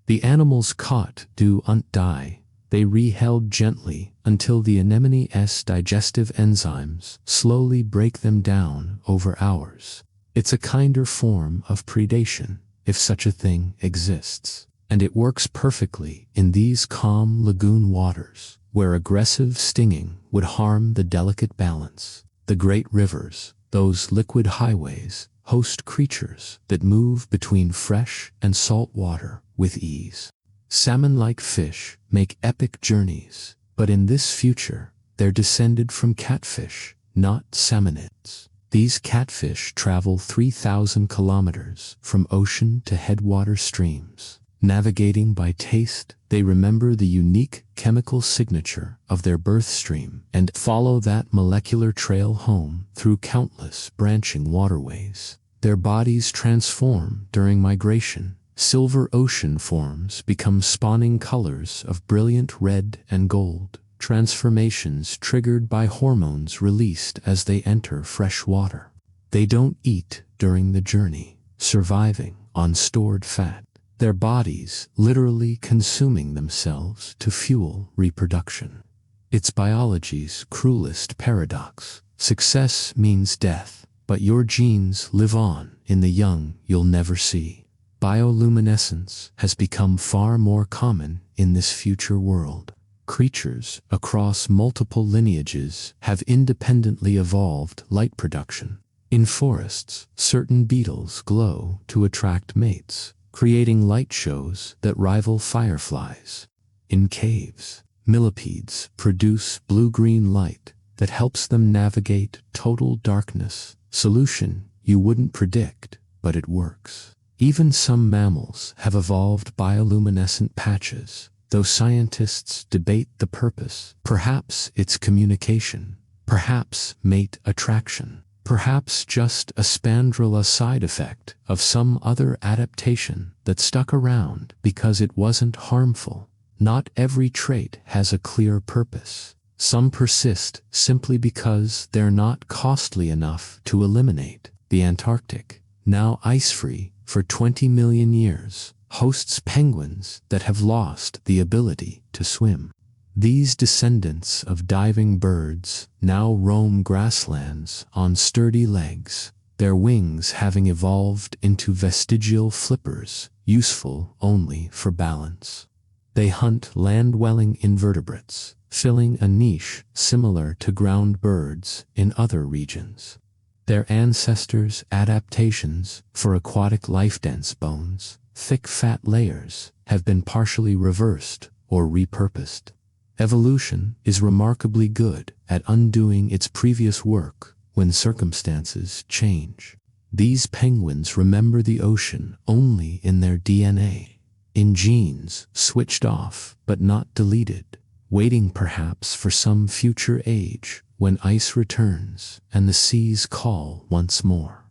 The animals caught do not die. They re-held gently until the anemone's digestive enzymes slowly break them down over hours. It's a kinder form of predation, if such a thing exists, and it works perfectly in these calm lagoon waters, where aggressive stinging would harm the delicate balance. The great rivers, those liquid highways, host creatures that move between fresh and salt water with ease. Salmon-like fish make epic journeys, but in this future, they're descended from catfish, not salmonids. These catfish travel 3,000 kilometers from ocean to headwater streams. Navigating by taste, they remember the unique chemical signature of their birth stream and follow that molecular trail home through countless branching waterways. Their bodies transform during migration. Silver ocean forms become spawning colors of brilliant red and gold, transformations triggered by hormones released as they enter fresh water. They don't eat during the journey, surviving on stored fat, their bodies literally consuming themselves to fuel reproduction. It's biology's cruelest paradox. Success means death, but your genes live on in the young you'll never see. Bioluminescence has become far more common in this future world. Creatures across multiple lineages have independently evolved light production. In forests, certain beetles glow to attract mates, creating light shows that rival fireflies. In caves, millipedes produce blue-green light that helps them navigate total darkness. Solution you wouldn't predict, but it works. Even some mammals have evolved bioluminescent patches, though scientists debate the purpose. Perhaps it's communication, perhaps mate attraction, perhaps just a spandrella side effect of some other adaptation that stuck around because it wasn't harmful. Not every trait has a clear purpose. Some persist simply because they're not costly enough to eliminate. The Antarctic, now ice-free for 20 million years, hosts penguins that have lost the ability to swim. These descendants of diving birds now roam grasslands on sturdy legs, their wings having evolved into vestigial flippers, useful only for balance. They hunt land-dwelling invertebrates, filling a niche similar to ground birds in other regions. Their ancestors' adaptations for aquatic life-dense bones, thick fat layers, have been partially reversed or repurposed. Evolution is remarkably good at undoing its previous work when circumstances change. These penguins remember the ocean only in their DNA, in genes switched off but not deleted, waiting perhaps for some future age when ice returns and the seas call once more.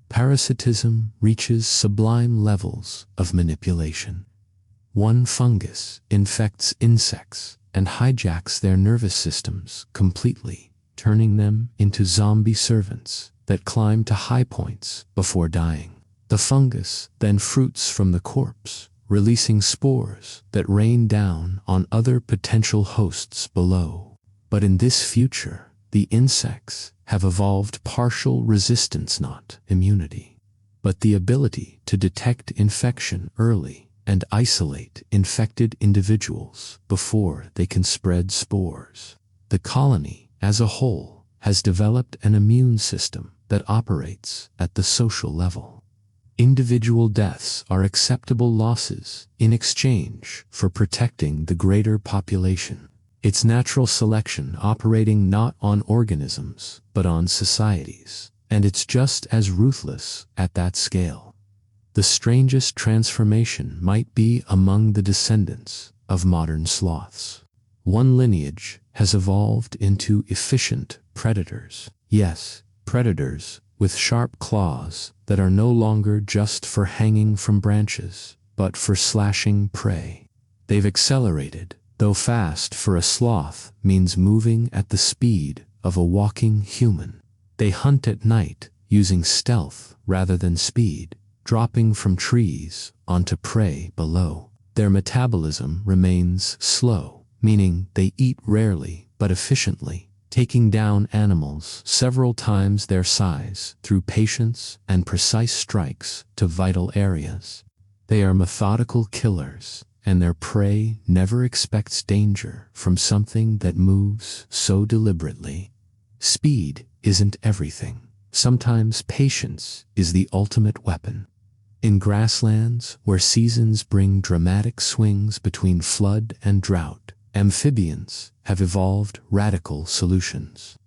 Parasitism reaches sublime levels of manipulation. One fungus infects insects and hijacks their nervous systems completely, turning them into zombie servants that climb to high points before dying. The fungus then fruits from the corpse, releasing spores that rain down on other potential hosts below. But in this future, the insects have evolved partial resistance, not immunity, but the ability to detect infection early and isolate infected individuals before they can spread spores. The colony, as a whole, has developed an immune system that operates at the social level. Individual deaths are acceptable losses in exchange for protecting the greater population. It's natural selection operating not on organisms, but on societies, and it's just as ruthless at that scale. The strangest transformation might be among the descendants of modern sloths. One lineage has evolved into efficient predators. Yes, predators with sharp claws that are no longer just for hanging from branches, but for slashing prey. They've accelerated, though fast for a sloth means moving at the speed of a walking human. They hunt at night using stealth rather than speed, dropping from trees onto prey below. Their metabolism remains slow, meaning they eat rarely but efficiently, taking down animals several times their size through patience and precise strikes to vital areas. They are methodical killers, and their prey never expects danger from something that moves so deliberately. Speed isn't everything. Sometimes patience is the ultimate weapon. In grasslands where seasons bring dramatic swings between flood and drought, amphibians have evolved radical solutions.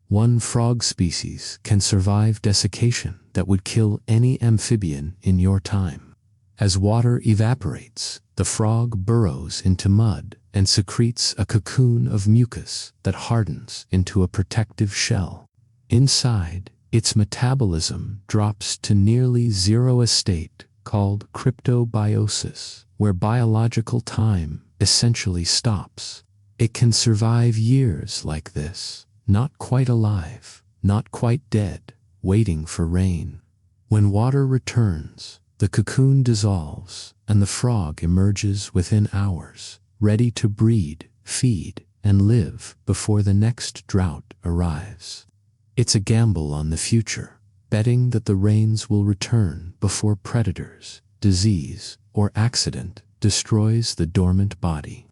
One frog species can survive desiccation that would kill any amphibian in your time. As water evaporates, the frog burrows into mud and secretes a cocoon of mucus that hardens into a protective shell. Inside, its metabolism drops to nearly zero, a state called cryptobiosis, where biological time essentially stops. It can survive years like this, not quite alive, not quite dead, waiting for rain. When water returns, the cocoon dissolves and the frog emerges within hours, ready to breed, feed, and live before the next drought arrives. It's a gamble on the future, betting that the rains will return before predators, disease, or accident destroys the dormant body.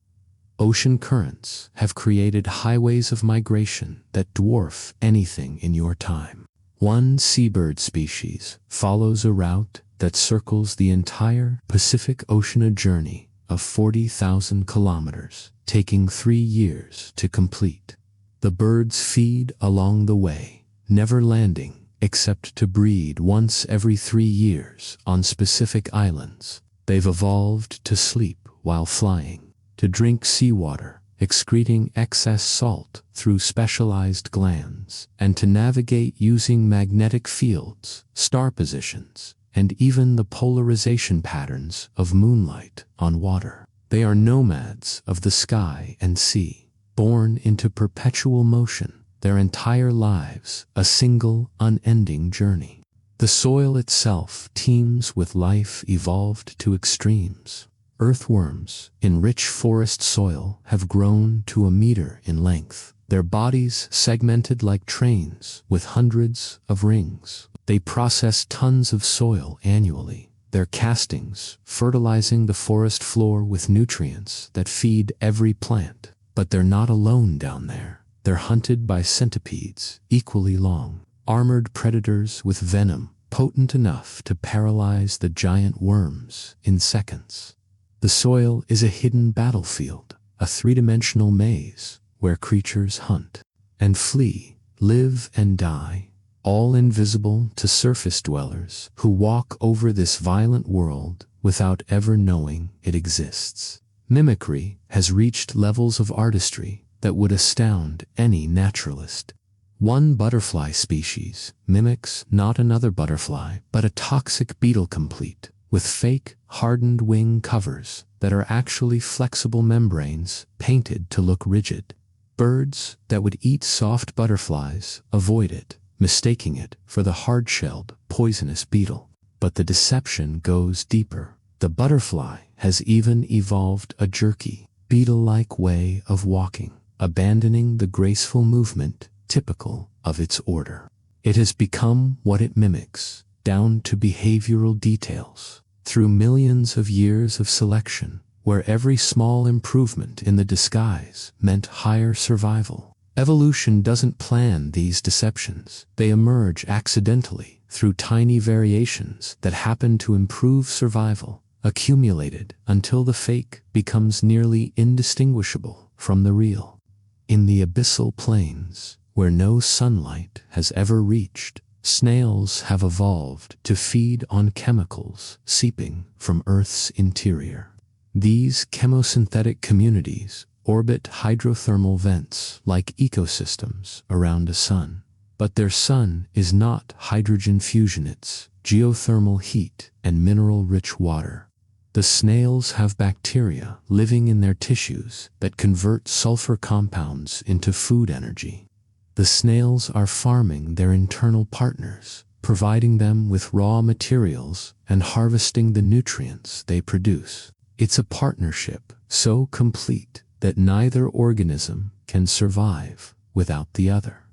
Ocean currents have created highways of migration that dwarf anything in your time. One seabird species follows a route that circles the entire Pacific Ocean, a journey of 40,000 kilometers, taking 3 years to complete. The birds feed along the way, never landing except to breed once every 3 years on specific islands. They've evolved to sleep while flying, to drink seawater, excreting excess salt through specialized glands, and to navigate using magnetic fields, star positions, and even the polarization patterns of moonlight on water. They are nomads of the sky and sea, born into perpetual motion, their entire lives a single, unending journey. The soil itself teems with life evolved to extremes. Earthworms in rich forest soil have grown to a meter in length, their bodies segmented like trains with hundreds of rings. They process tons of soil annually, their castings fertilizing the forest floor with nutrients that feed every plant. But they're not alone down there. They're hunted by centipedes, equally long, armored predators with venom potent enough to paralyze the giant worms in seconds. The soil is a hidden battlefield, a three-dimensional maze where creatures hunt and flee, live and die, all invisible to surface dwellers who walk over this violent world without ever knowing it exists. Mimicry has reached levels of artistry that would astound any naturalist. One butterfly species mimics not another butterfly, but a toxic beetle, complete with fake, hardened wing covers that are actually flexible membranes painted to look rigid. Birds that would eat soft butterflies avoid it, mistaking it for the hard-shelled, poisonous beetle. But the deception goes deeper. The butterfly has even evolved a jerky, beetle-like way of walking, abandoning the graceful movement typical of its order. It has become what it mimics, down to behavioral details, through millions of years of selection, where every small improvement in the disguise meant higher survival. Evolution doesn't plan these deceptions. They emerge accidentally through tiny variations that happen to improve survival, accumulated until the fake becomes nearly indistinguishable from the real. In the abyssal plains, where no sunlight has ever reached, snails have evolved to feed on chemicals seeping from Earth's interior. These chemosynthetic communities orbit hydrothermal vents like ecosystems around a sun. But their sun is not hydrogen fusion, it's geothermal heat and mineral-rich water. The snails have bacteria living in their tissues that convert sulfur compounds into food energy. The snails are farming their internal partners, providing them with raw materials and harvesting the nutrients they produce. It's a partnership so complete that neither organism can survive without the other.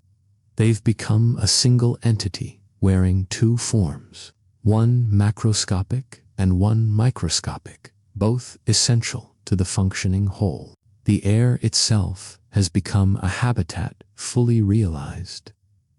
They've become a single entity wearing two forms, one macroscopic and one microscopic, both essential to the functioning whole. The air itself has become a habitat fully realized.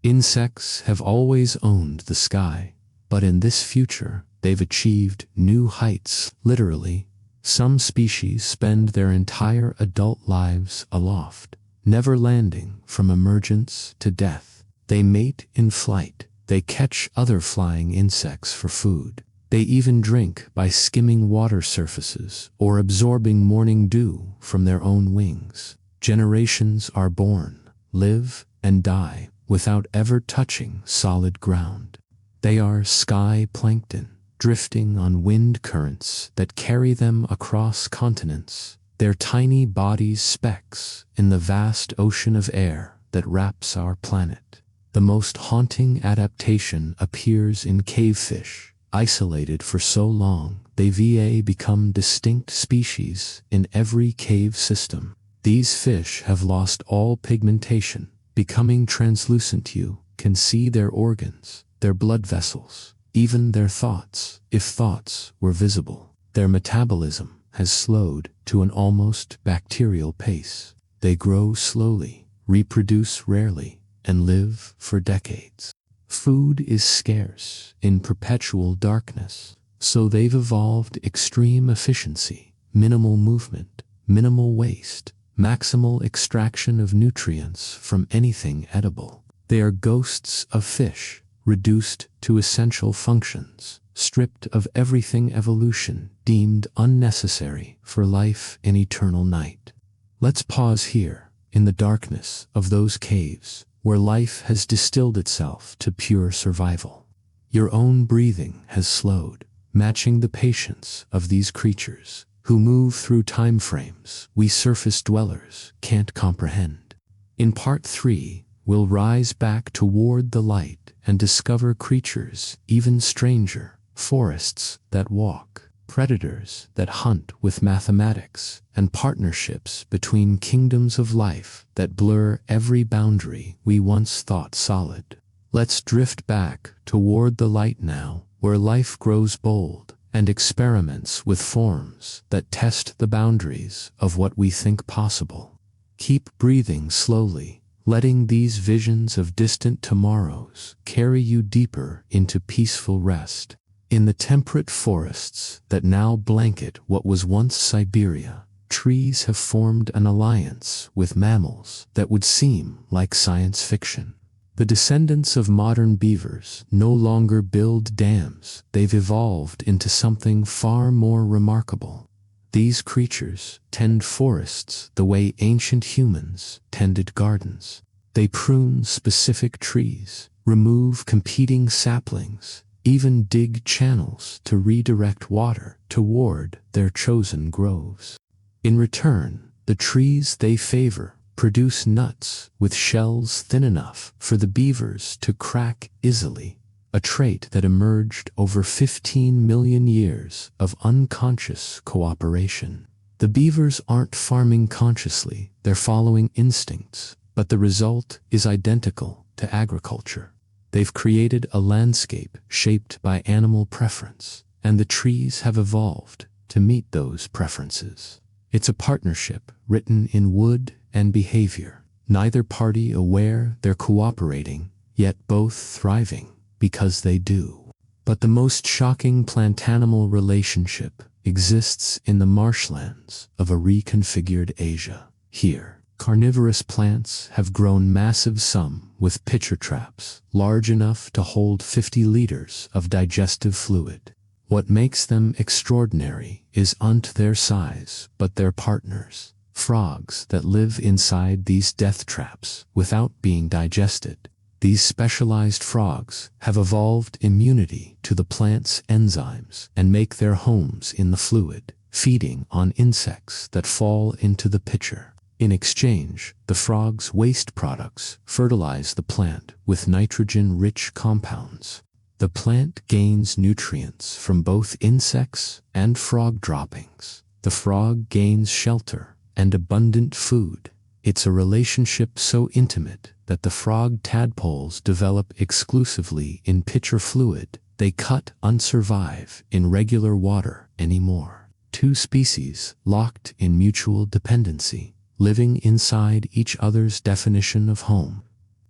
Insects have always owned the sky, but in this future they've achieved new heights, literally. Some species spend their entire adult lives aloft, never landing from emergence to death. They mate in flight. They catch other flying insects for food. They even drink by skimming water surfaces or absorbing morning dew from their own wings. Generations are born, live, and die without ever touching solid ground. They are sky plankton, drifting on wind currents that carry them across continents, their tiny bodies specks in the vast ocean of air that wraps our planet. The most haunting adaptation appears in cavefish. Isolated for so long, they've become distinct species in every cave system. These fish have lost all pigmentation, becoming translucent. You can see their organs, their blood vessels, even their thoughts, if thoughts were visible. Their metabolism has slowed to an almost bacterial pace. They grow slowly, reproduce rarely, and live for decades. Food is scarce in perpetual darkness, so they've evolved extreme efficiency, minimal movement, minimal waste, maximal extraction of nutrients from anything edible. They are ghosts of fish, reduced to essential functions, stripped of everything evolution deemed unnecessary for life in eternal night. Let's pause here, in the darkness of those caves, where life has distilled itself to pure survival. Your own breathing has slowed, matching the patience of these creatures, who move through time frames we surface dwellers can't comprehend. In Part 3, we'll rise back toward the light and discover creatures even stranger, forests that walk, predators that hunt with mathematics, and partnerships between kingdoms of life that blur every boundary we once thought solid. Let's drift back toward the light now, where life grows bold and experiments with forms that test the boundaries of what we think possible. Keep breathing slowly, letting these visions of distant tomorrows carry you deeper into peaceful rest. In the temperate forests that now blanket what was once Siberia, trees have formed an alliance with mammals that would seem like science fiction. The descendants of modern beavers no longer build dams. They've evolved into something far more remarkable. These creatures tend forests the way ancient humans tended gardens. They prune specific trees, remove competing saplings, even dig channels to redirect water toward their chosen groves. In return, the trees they favor produce nuts with shells thin enough for the beavers to crack easily, a trait that emerged over 15 million years of unconscious cooperation. The beavers aren't farming consciously, they're following instincts, but the result is identical to agriculture. They've created a landscape shaped by animal preference, and the trees have evolved to meet those preferences. It's a partnership written in wood and behavior, neither party aware they're cooperating, yet both thriving because they do. But the most shocking plant-animal relationship exists in the marshlands of a reconfigured Asia. Here, carnivorous plants have grown massive, some with pitcher traps large enough to hold 50 liters of digestive fluid. What makes them extraordinary isn't their size, but their partners, frogs that live inside these death traps without being digested. These specialized frogs have evolved immunity to the plant's enzymes and make their homes in the fluid, feeding on insects that fall into the pitcher. In exchange, the frog's waste products fertilize the plant with nitrogen-rich compounds. The plant gains nutrients from both insects and frog droppings. The frog gains shelter and abundant food. It's a relationship so intimate that the frog tadpoles develop exclusively in pitcher fluid. They unsurvive in regular water anymore. Two species locked in mutual dependency, living inside each other's definition of home.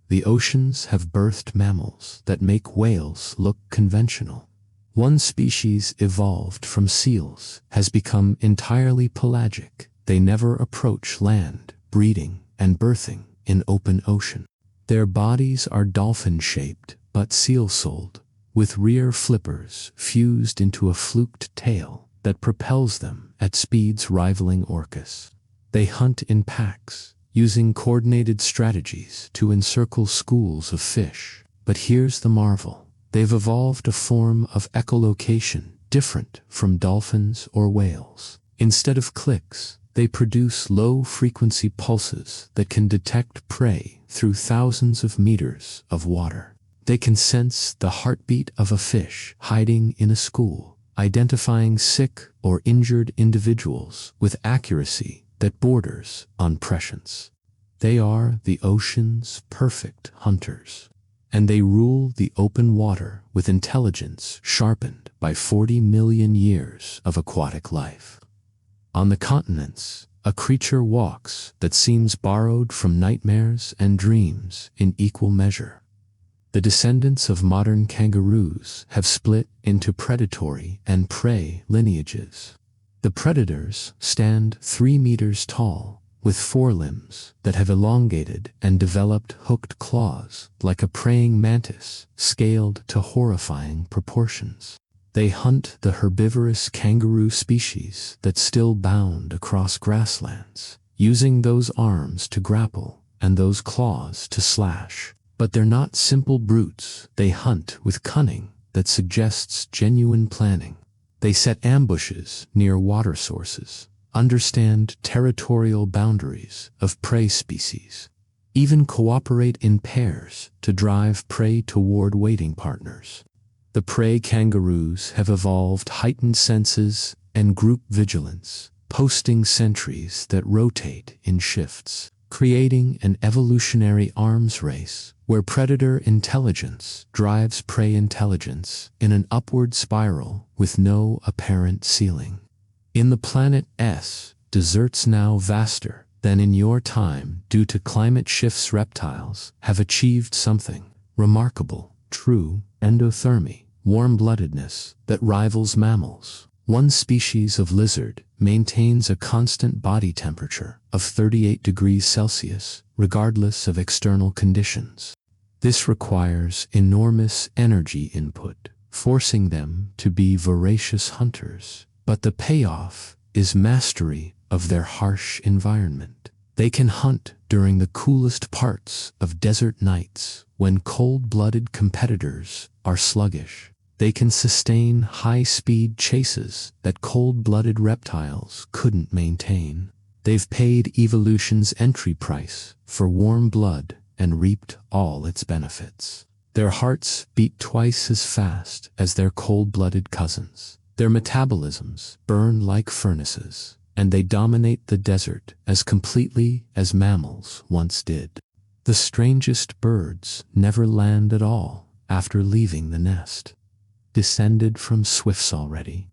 The oceans have birthed mammals that make whales look conventional. One species evolved from seals has become entirely pelagic. They never approach land, breeding and birthing in open ocean. Their bodies are dolphin-shaped but seal-souled, with rear flippers fused into a fluked tail that propels them at speeds rivaling orcas. They hunt in packs, using coordinated strategies to encircle schools of fish. But here's the marvel. They've evolved a form of echolocation different from dolphins or whales. Instead of clicks, they produce low-frequency pulses that can detect prey through thousands of meters of water. They can sense the heartbeat of a fish hiding in a school, identifying sick or injured individuals with accuracy that borders on prescience. They are the ocean's perfect hunters, and they rule the open water with intelligence sharpened by 40 million years of aquatic life. On the continents, a creature walks that seems borrowed from nightmares and dreams in equal measure. The descendants of modern kangaroos have split into predatory and prey lineages. The predators stand 3 meters tall, with forelimbs that have elongated and developed hooked claws like a praying mantis, scaled to horrifying proportions. They hunt the herbivorous kangaroo species that still bound across grasslands, using those arms to grapple and those claws to slash. But they're not simple brutes. They hunt with cunning that suggests genuine planning. They set ambushes near water sources, understand territorial boundaries of prey species, even cooperate in pairs to drive prey toward waiting partners. The prey kangaroos have evolved heightened senses and group vigilance, posting sentries that rotate in shifts, creating an evolutionary arms race where predator intelligence drives prey intelligence in an upward spiral with no apparent ceiling. In the planet S, deserts now vaster than in your time due to climate shifts, reptiles have achieved something remarkable: true endothermy, warm-bloodedness that rivals mammals. One species of lizard maintains a constant body temperature of 38 degrees Celsius, regardless of external conditions. This requires enormous energy input, forcing them to be voracious hunters. But the payoff is mastery of their harsh environment. They can hunt during the coolest parts of desert nights when cold-blooded competitors are sluggish. They can sustain high-speed chases that cold-blooded reptiles couldn't maintain. They've paid evolution's entry price for warm blood and reaped all its benefits. Their hearts beat twice as fast as their cold-blooded cousins. Their metabolisms burn like furnaces, and they dominate the desert as completely as mammals once did. The strangest birds never land at all after leaving the nest. Descended from swifts already,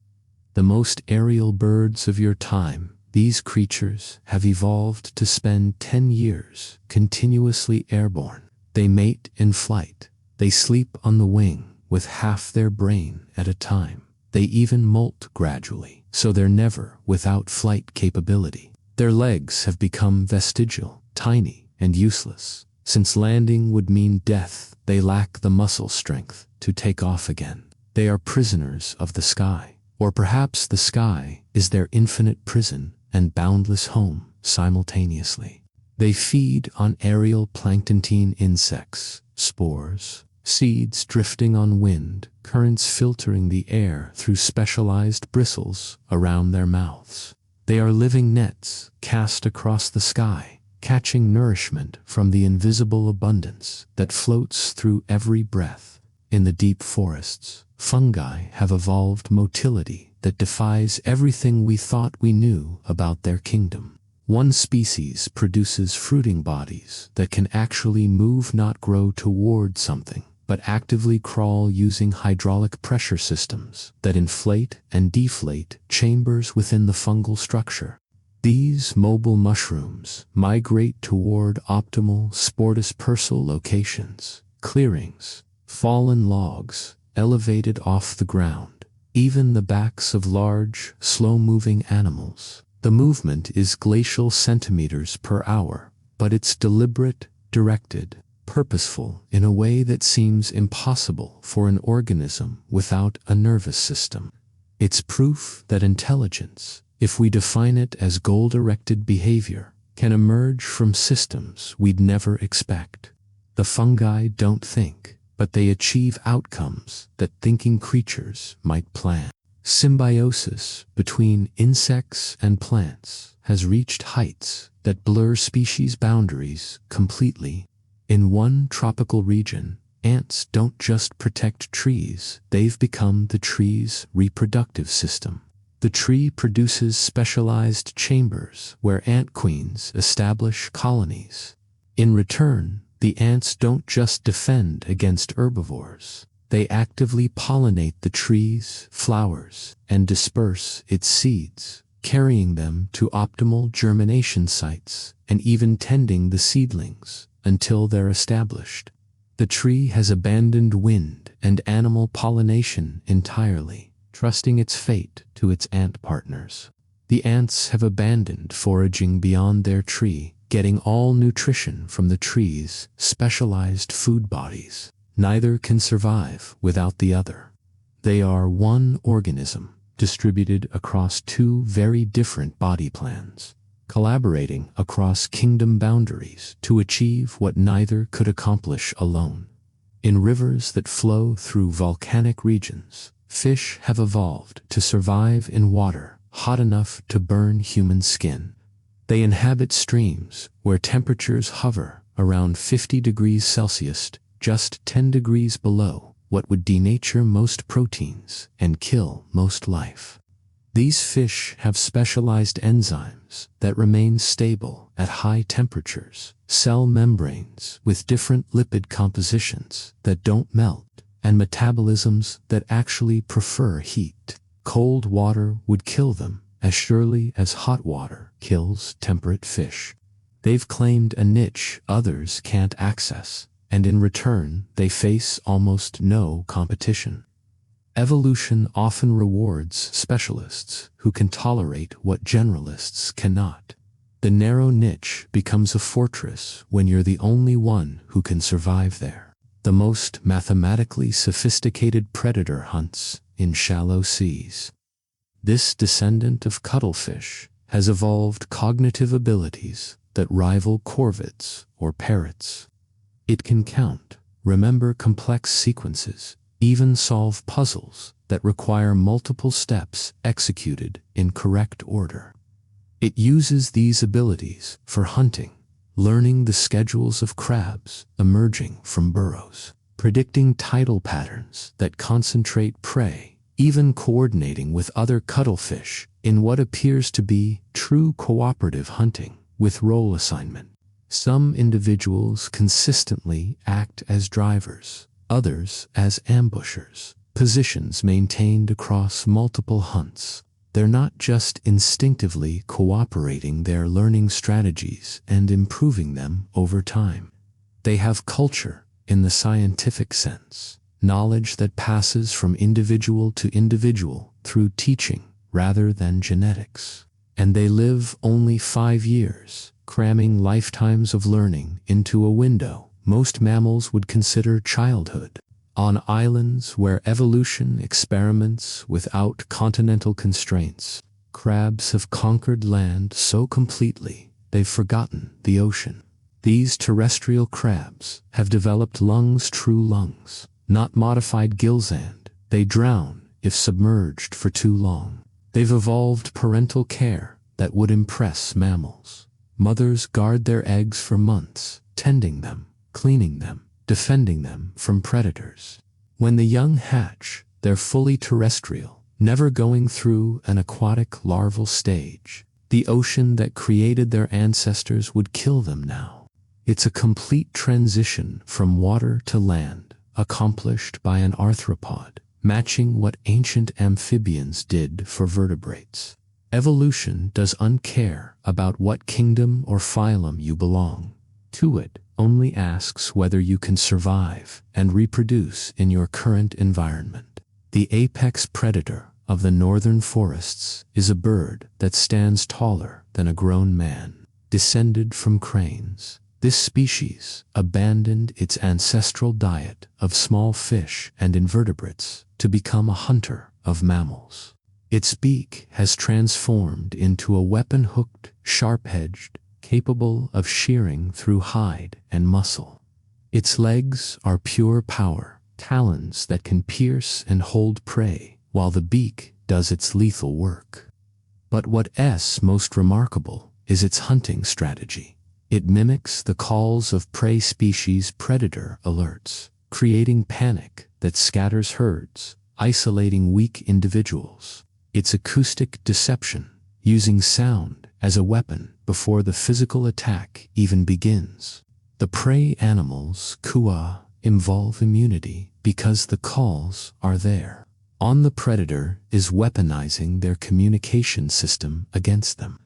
the most aerial birds of your time, these creatures have evolved to spend 10 years continuously airborne. They mate in flight. They sleep on the wing with half their brain at a time. They even molt gradually, so they're never without flight capability. Their legs have become vestigial, tiny, and useless. Since landing would mean death, they lack the muscle strength to take off again. They are prisoners of the sky, or perhaps the sky is their infinite prison and boundless home simultaneously. They feed on aerial planktine insects, spores, seeds drifting on wind, currents filtering the air through specialized bristles around their mouths. They are living nets cast across the sky, catching nourishment from the invisible abundance that floats through every breath. In the deep forests, fungi have evolved motility that defies everything we thought we knew about their kingdom. One species produces fruiting bodies that can actually move, not grow toward something, but actively crawl using hydraulic pressure systems that inflate and deflate chambers within the fungal structure. These mobile mushrooms migrate toward optimal spore-dispersal locations, clearings, fallen logs, elevated off the ground, even the backs of large, slow-moving animals. The movement is glacial centimeters per hour, but it's deliberate, directed, purposeful in a way that seems impossible for an organism without a nervous system. It's proof that intelligence, if we define it as goal-directed behavior, can emerge from systems we'd never expect. The fungi don't think, but they achieve outcomes that thinking creatures might plan. Symbiosis between insects and plants has reached heights that blur species boundaries completely. In one tropical region, ants don't just protect trees, they've become the tree's reproductive system. The tree produces specialized chambers where ant queens establish colonies. In return, the ants don't just defend against herbivores. They actively pollinate the trees, flowers, and disperse its seeds, carrying them to optimal germination sites and even tending the seedlings until they're established. The tree has abandoned wind and animal pollination entirely, trusting its fate to its ant partners. The ants have abandoned foraging beyond their tree, getting all nutrition from the tree's specialized food bodies. Neither can survive without the other. They are one organism, distributed across two very different body plans, collaborating across kingdom boundaries to achieve what neither could accomplish alone. In rivers that flow through volcanic regions, fish have evolved to survive in water hot enough to burn human skin. They inhabit streams where temperatures hover around 50 degrees Celsius, just 10 degrees below what would denature most proteins and kill most life. These fish have specialized enzymes that remain stable at high temperatures, cell membranes with different lipid compositions that don't melt, and metabolisms that actually prefer heat. Cold water would kill them as surely as hot water kills temperate fish. They've claimed a niche others can't access, and in return they face almost no competition. Evolution often rewards specialists who can tolerate what generalists cannot. The narrow niche becomes a fortress when you're the only one who can survive there. The most mathematically sophisticated predator hunts in shallow seas. This descendant of cuttlefish has evolved cognitive abilities that rival corvids or parrots. It can count, remember complex sequences, even solve puzzles that require multiple steps executed in correct order. It uses these abilities for hunting, learning the schedules of crabs emerging from burrows. predicting tidal patterns that concentrate prey, even coordinating with other cuttlefish in what appears to be true cooperative hunting with role assignment. Some individuals consistently act as drivers, others as ambushers, positions maintained across multiple hunts. They're not just instinctively cooperating, they're learning strategies and improving them over time. They have culture in the scientific sense, knowledge that passes from individual to individual through teaching rather than genetics. And they live only 5 years, cramming lifetimes of learning into a window most mammals would consider childhood. On islands where evolution experiments without continental constraints, crabs have conquered land so completely they've forgotten the ocean. These terrestrial crabs have developed lungs, true lungs, not modified gills, and they drown if submerged for too long. They've evolved parental care that would impress mammals. Mothers guard their eggs for months, tending them, cleaning them, defending them from predators. When the young hatch, they're fully terrestrial, never going through an aquatic larval stage. The ocean that created their ancestors would kill them now. It's a complete transition from water to land, accomplished by an arthropod, matching what ancient amphibians did for vertebrates. Evolution does uncare about what kingdom or phylum you belong to. It only asks whether you can survive and reproduce in your current environment. The apex predator of the northern forests is a bird that stands taller than a grown man, descended from cranes. This species abandoned its ancestral diet of small fish and invertebrates to become a hunter of mammals. Its beak has transformed into a weapon-hooked, sharp-edged, capable of shearing through hide and muscle. Its legs are pure power, talons that can pierce and hold prey, while the beak does its lethal work. But what's most remarkable is its hunting strategy. It mimics the calls of prey species predator alerts, creating panic that scatters herds, isolating weak individuals. It's acoustic deception, using sound as a weapon before the physical attack even begins. The prey animals, kua, involve immunity because the calls are there. On the predator is weaponizing their communication system against them.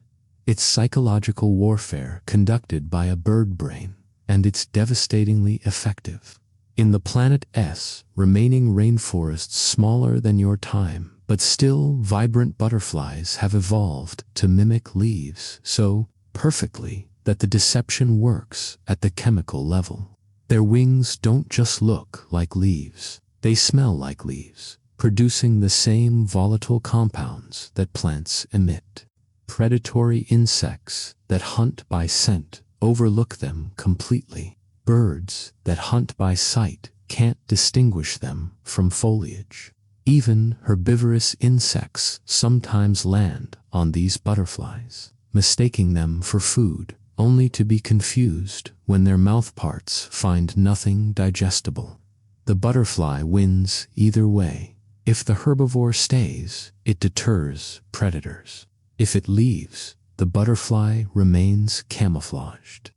It's psychological warfare conducted by a bird brain, and it's devastatingly effective. In the planet's remaining rainforests smaller than your time, but still vibrant, butterflies have evolved to mimic leaves so perfectly that the deception works at the chemical level. Their wings don't just look like leaves, they smell like leaves, producing the same volatile compounds that plants emit. Predatory insects that hunt by scent overlook them completely. Birds that hunt by sight can't distinguish them from foliage. Even herbivorous insects sometimes land on these butterflies, mistaking them for food, only to be confused when their mouthparts find nothing digestible. The butterfly wins either way. If the herbivore stays, it deters predators. If it leaves, the butterfly remains camouflaged.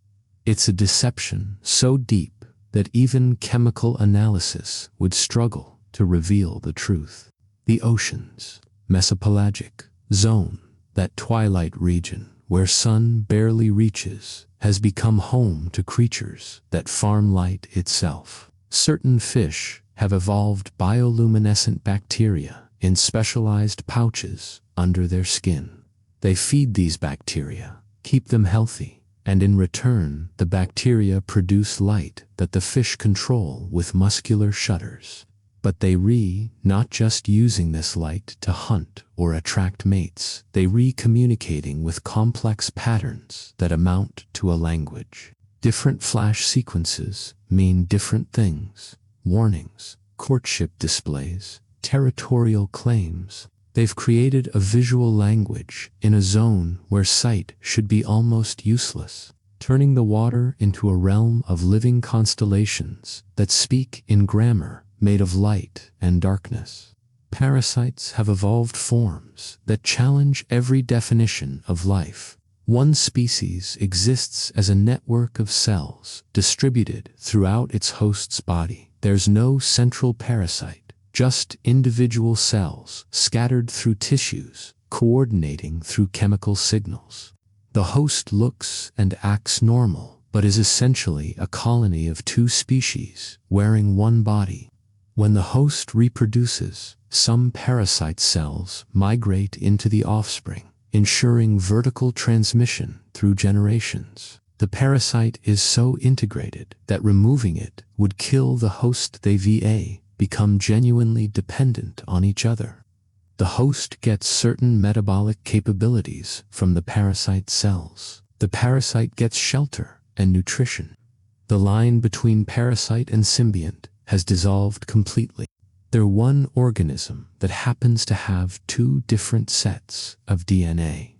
It's a deception so deep that even chemical analysis would struggle to reveal the truth. The oceans, mesopelagic zone, that twilight region where sun barely reaches, has become home to creatures that farm light itself. Certain fish have evolved bioluminescent bacteria in specialized pouches under their skin. They feed these bacteria, keep them healthy, and in return, the bacteria produce light that the fish control with muscular shutters. But they not just using this light to hunt or attract mates, they communicating with complex patterns that amount to a language. Different flash sequences mean different things. Warnings, courtship displays, territorial claims. They've created a visual language in a zone where sight should be almost useless. turning the water into a realm of living constellations that speak in grammar made of light and darkness. Parasites have evolved forms that challenge every definition of life. One species exists as a network of cells distributed throughout its host's body. There's no central parasite, just individual cells scattered through tissues, coordinating through chemical signals. The host looks and acts normal, but is essentially a colony of two species wearing one body. When the host reproduces, some parasite cells migrate into the offspring, ensuring vertical transmission through generations. The parasite is so integrated that removing it would kill the host. They become genuinely dependent on each other. The host gets certain metabolic capabilities from the parasite cells. The parasite gets shelter and nutrition. The line between parasite and symbiont has dissolved completely. They're one organism that happens to have two different sets of DNA.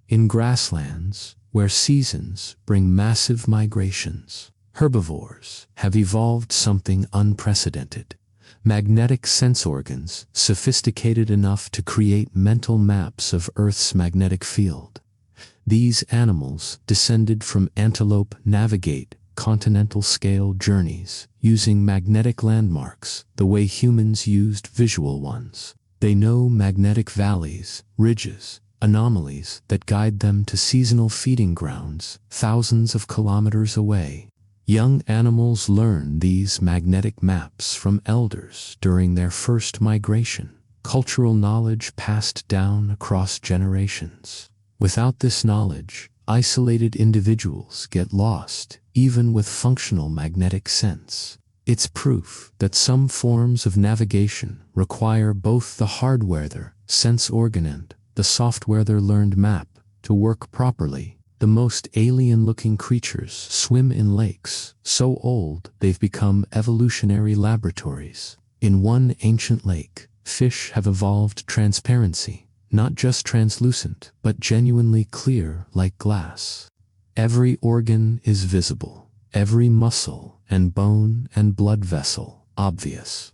In grasslands, where seasons bring massive migrations, herbivores have evolved something unprecedented. Magnetic sense organs sophisticated enough to create mental maps of Earth's magnetic field. These animals, descended from antelope, navigate continental-scale journeys using magnetic landmarks the way humans used visual ones. They know magnetic valleys, ridges, anomalies that guide them to seasonal feeding grounds thousands of kilometers away. Young animals learn these magnetic maps from elders during their first migration, cultural knowledge passed down across generations. Without this knowledge, isolated individuals get lost, even with functional magnetic sense. It's proof that some forms of navigation require both the hardware, their sense organ, and the software, their learned map, to work properly. The most alien-looking creatures swim in lakes so old they've become evolutionary laboratories. In one ancient lake, fish have evolved transparency, not just translucent, but genuinely clear like glass. Every organ is visible, every muscle and bone and blood vessel obvious.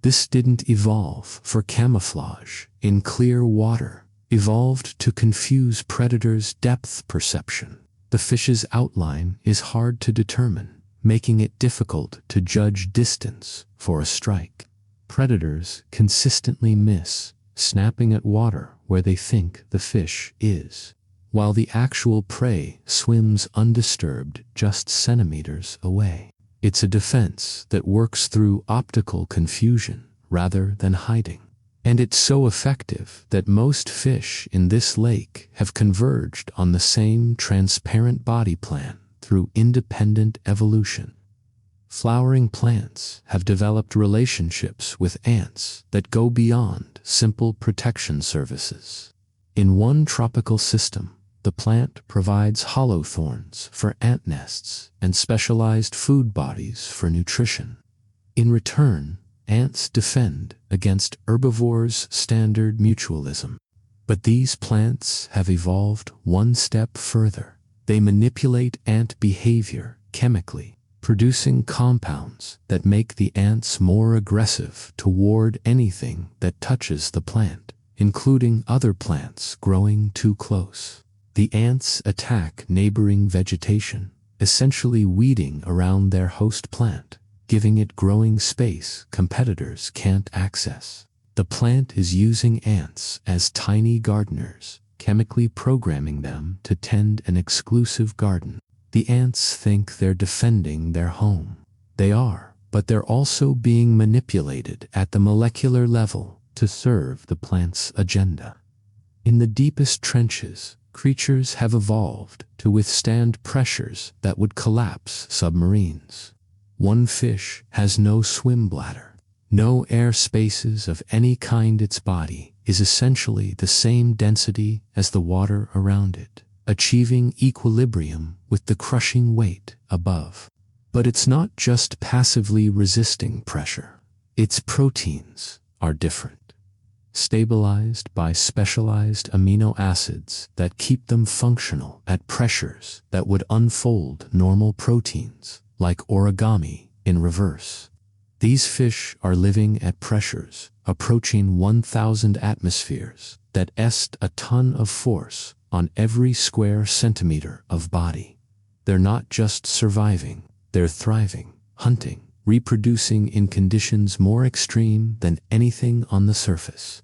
This didn't evolve for camouflage in clear water. Evolved to confuse predators' depth perception. The fish's outline is hard to determine, making it difficult to judge distance for a strike. Predators consistently miss, snapping at water where they think the fish is, while the actual prey swims undisturbed just centimeters away. It's a defense that works through optical confusion rather than hiding. And it's so effective that most fish in this lake have converged on the same transparent body plan through independent evolution. Flowering plants have developed relationships with ants that go beyond simple protection services. In one tropical system, the plant provides hollow thorns for ant nests and specialized food bodies for nutrition. In return, ants defend against herbivores' standard mutualism. But these plants have evolved one step further. They manipulate ant behavior chemically, producing compounds that make the ants more aggressive toward anything that touches the plant, including other plants growing too close. The ants attack neighboring vegetation, essentially weeding around their host plant, giving it growing space competitors can't access. The plant is using ants as tiny gardeners, chemically programming them to tend an exclusive garden. The ants think they're defending their home. They are, but they're also being manipulated at the molecular level to serve the plant's agenda. In the deepest trenches, creatures have evolved to withstand pressures that would collapse submarines. One fish has no swim bladder, no air spaces of any kind. Its body is essentially the same density as the water around it, achieving equilibrium with the crushing weight above. But it's not just passively resisting pressure. Its proteins are different. stabilized by specialized amino acids that keep them functional at pressures that would unfold normal proteins, like origami, in reverse. These fish are living at pressures approaching 1,000 atmospheres that est a ton of force on every square centimeter of body. They're not just surviving, they're thriving, hunting, reproducing in conditions more extreme than anything on the surface.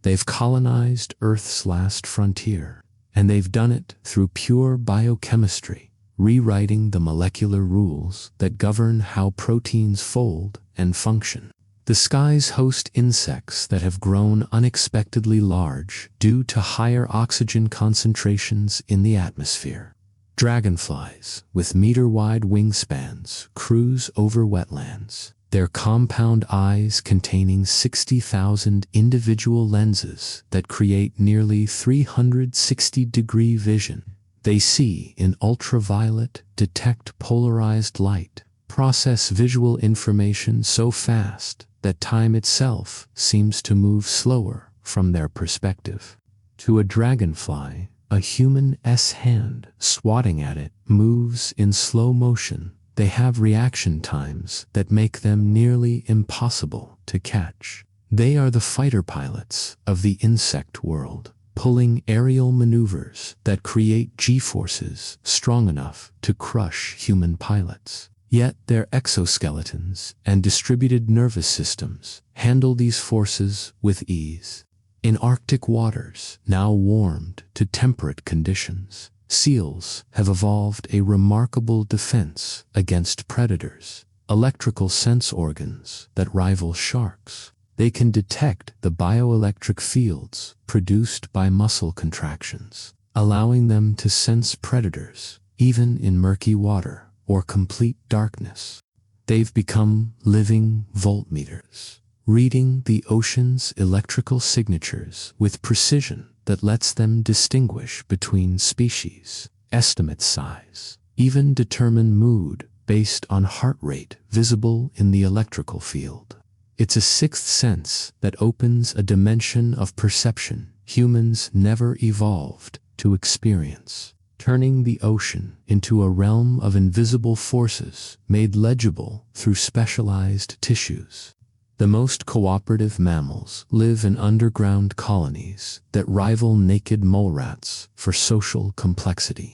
They've colonized Earth's last frontier, and they've done it through pure biochemistry, rewriting the molecular rules that govern how proteins fold and function. The skies host insects that have grown unexpectedly large due to higher oxygen concentrations in the atmosphere. Dragonflies, with meter-wide wingspans, cruise over wetlands, their compound eyes containing 60,000 individual lenses that create nearly 360-degree vision. They see in ultraviolet, detect polarized light, process visual information so fast that time itself seems to move slower from their perspective. To a dragonfly, a human's hand swatting at it moves in slow motion. They have reaction times that make them nearly impossible to catch. They are the fighter pilots of the insect world, pulling aerial maneuvers that create G-forces strong enough to crush human pilots. Yet their exoskeletons and distributed nervous systems handle these forces with ease. In Arctic waters, now warmed to temperate conditions, seals have evolved a remarkable defense against predators, electrical sense organs that rival sharks. They can detect the bioelectric fields produced by muscle contractions, allowing them to sense predators, even in murky water or complete darkness. They've become living voltmeters, reading the ocean's electrical signatures with precision that lets them distinguish between species, estimate size, even determine mood based on heart rate visible in the electrical field. It's a sixth sense that opens a dimension of perception humans never evolved to experience, turning the ocean into a realm of invisible forces made legible through specialized tissues. The most cooperative mammals live in underground colonies that rival naked mole rats for social complexity.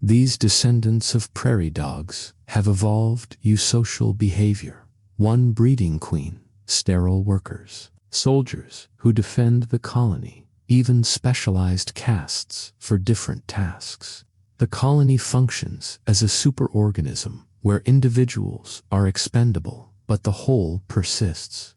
These descendants of prairie dogs have evolved eusocial behavior. One breeding queen, sterile workers, soldiers who defend the colony, even specialized castes for different tasks. The colony functions as a superorganism where individuals are expendable, but the whole persists.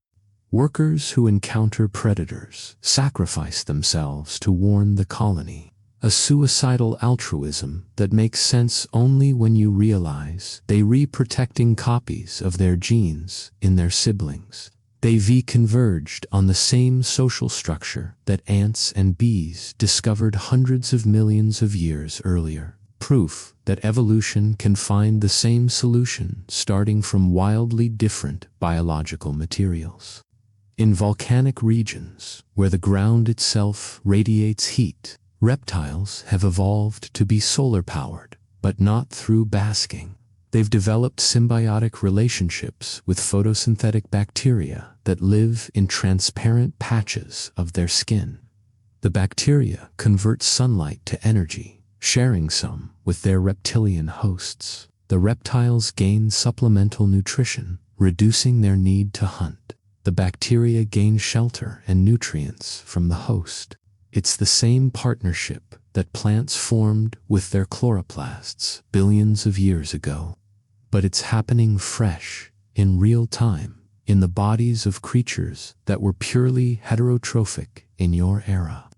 Workers who encounter predators sacrifice themselves to warn the colony, a suicidal altruism that makes sense only when you realize they re-protecting copies of their genes in their siblings. They've converged on the same social structure that ants and bees discovered hundreds of millions of years earlier. Proof that evolution can find the same solution starting from wildly different biological materials. In volcanic regions, where the ground itself radiates heat, reptiles have evolved to be solar-powered, but not through basking. They've developed symbiotic relationships with photosynthetic bacteria that live in transparent patches of their skin. The bacteria convert sunlight to energy, sharing some with their reptilian hosts. The reptiles gain supplemental nutrition, reducing their need to hunt. The bacteria gain shelter and nutrients from the host. It's the same partnership that plants formed with their chloroplasts billions of years ago. But it's happening fresh, in real time, in the bodies of creatures that were purely heterotrophic in your era.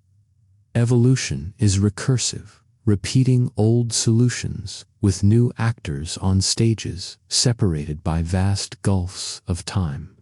Evolution is recursive, repeating old solutions with new actors on stages separated by vast gulfs of time.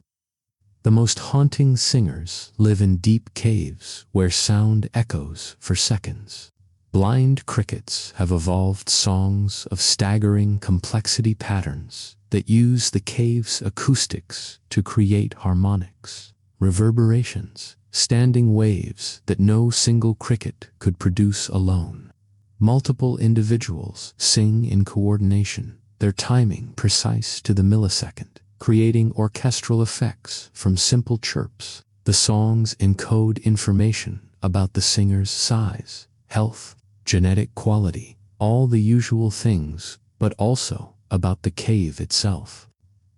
The most haunting singers live in deep caves where sound echoes for seconds. Blind crickets have evolved songs of staggering complexity patterns that use the cave's acoustics to create harmonics, reverberations, standing waves that no single cricket could produce alone. Multiple individuals sing in coordination, their timing precise to the millisecond, creating orchestral effects from simple chirps. The songs encode information about the singer's size, health, genetic quality, all the usual things, but also about the cave itself.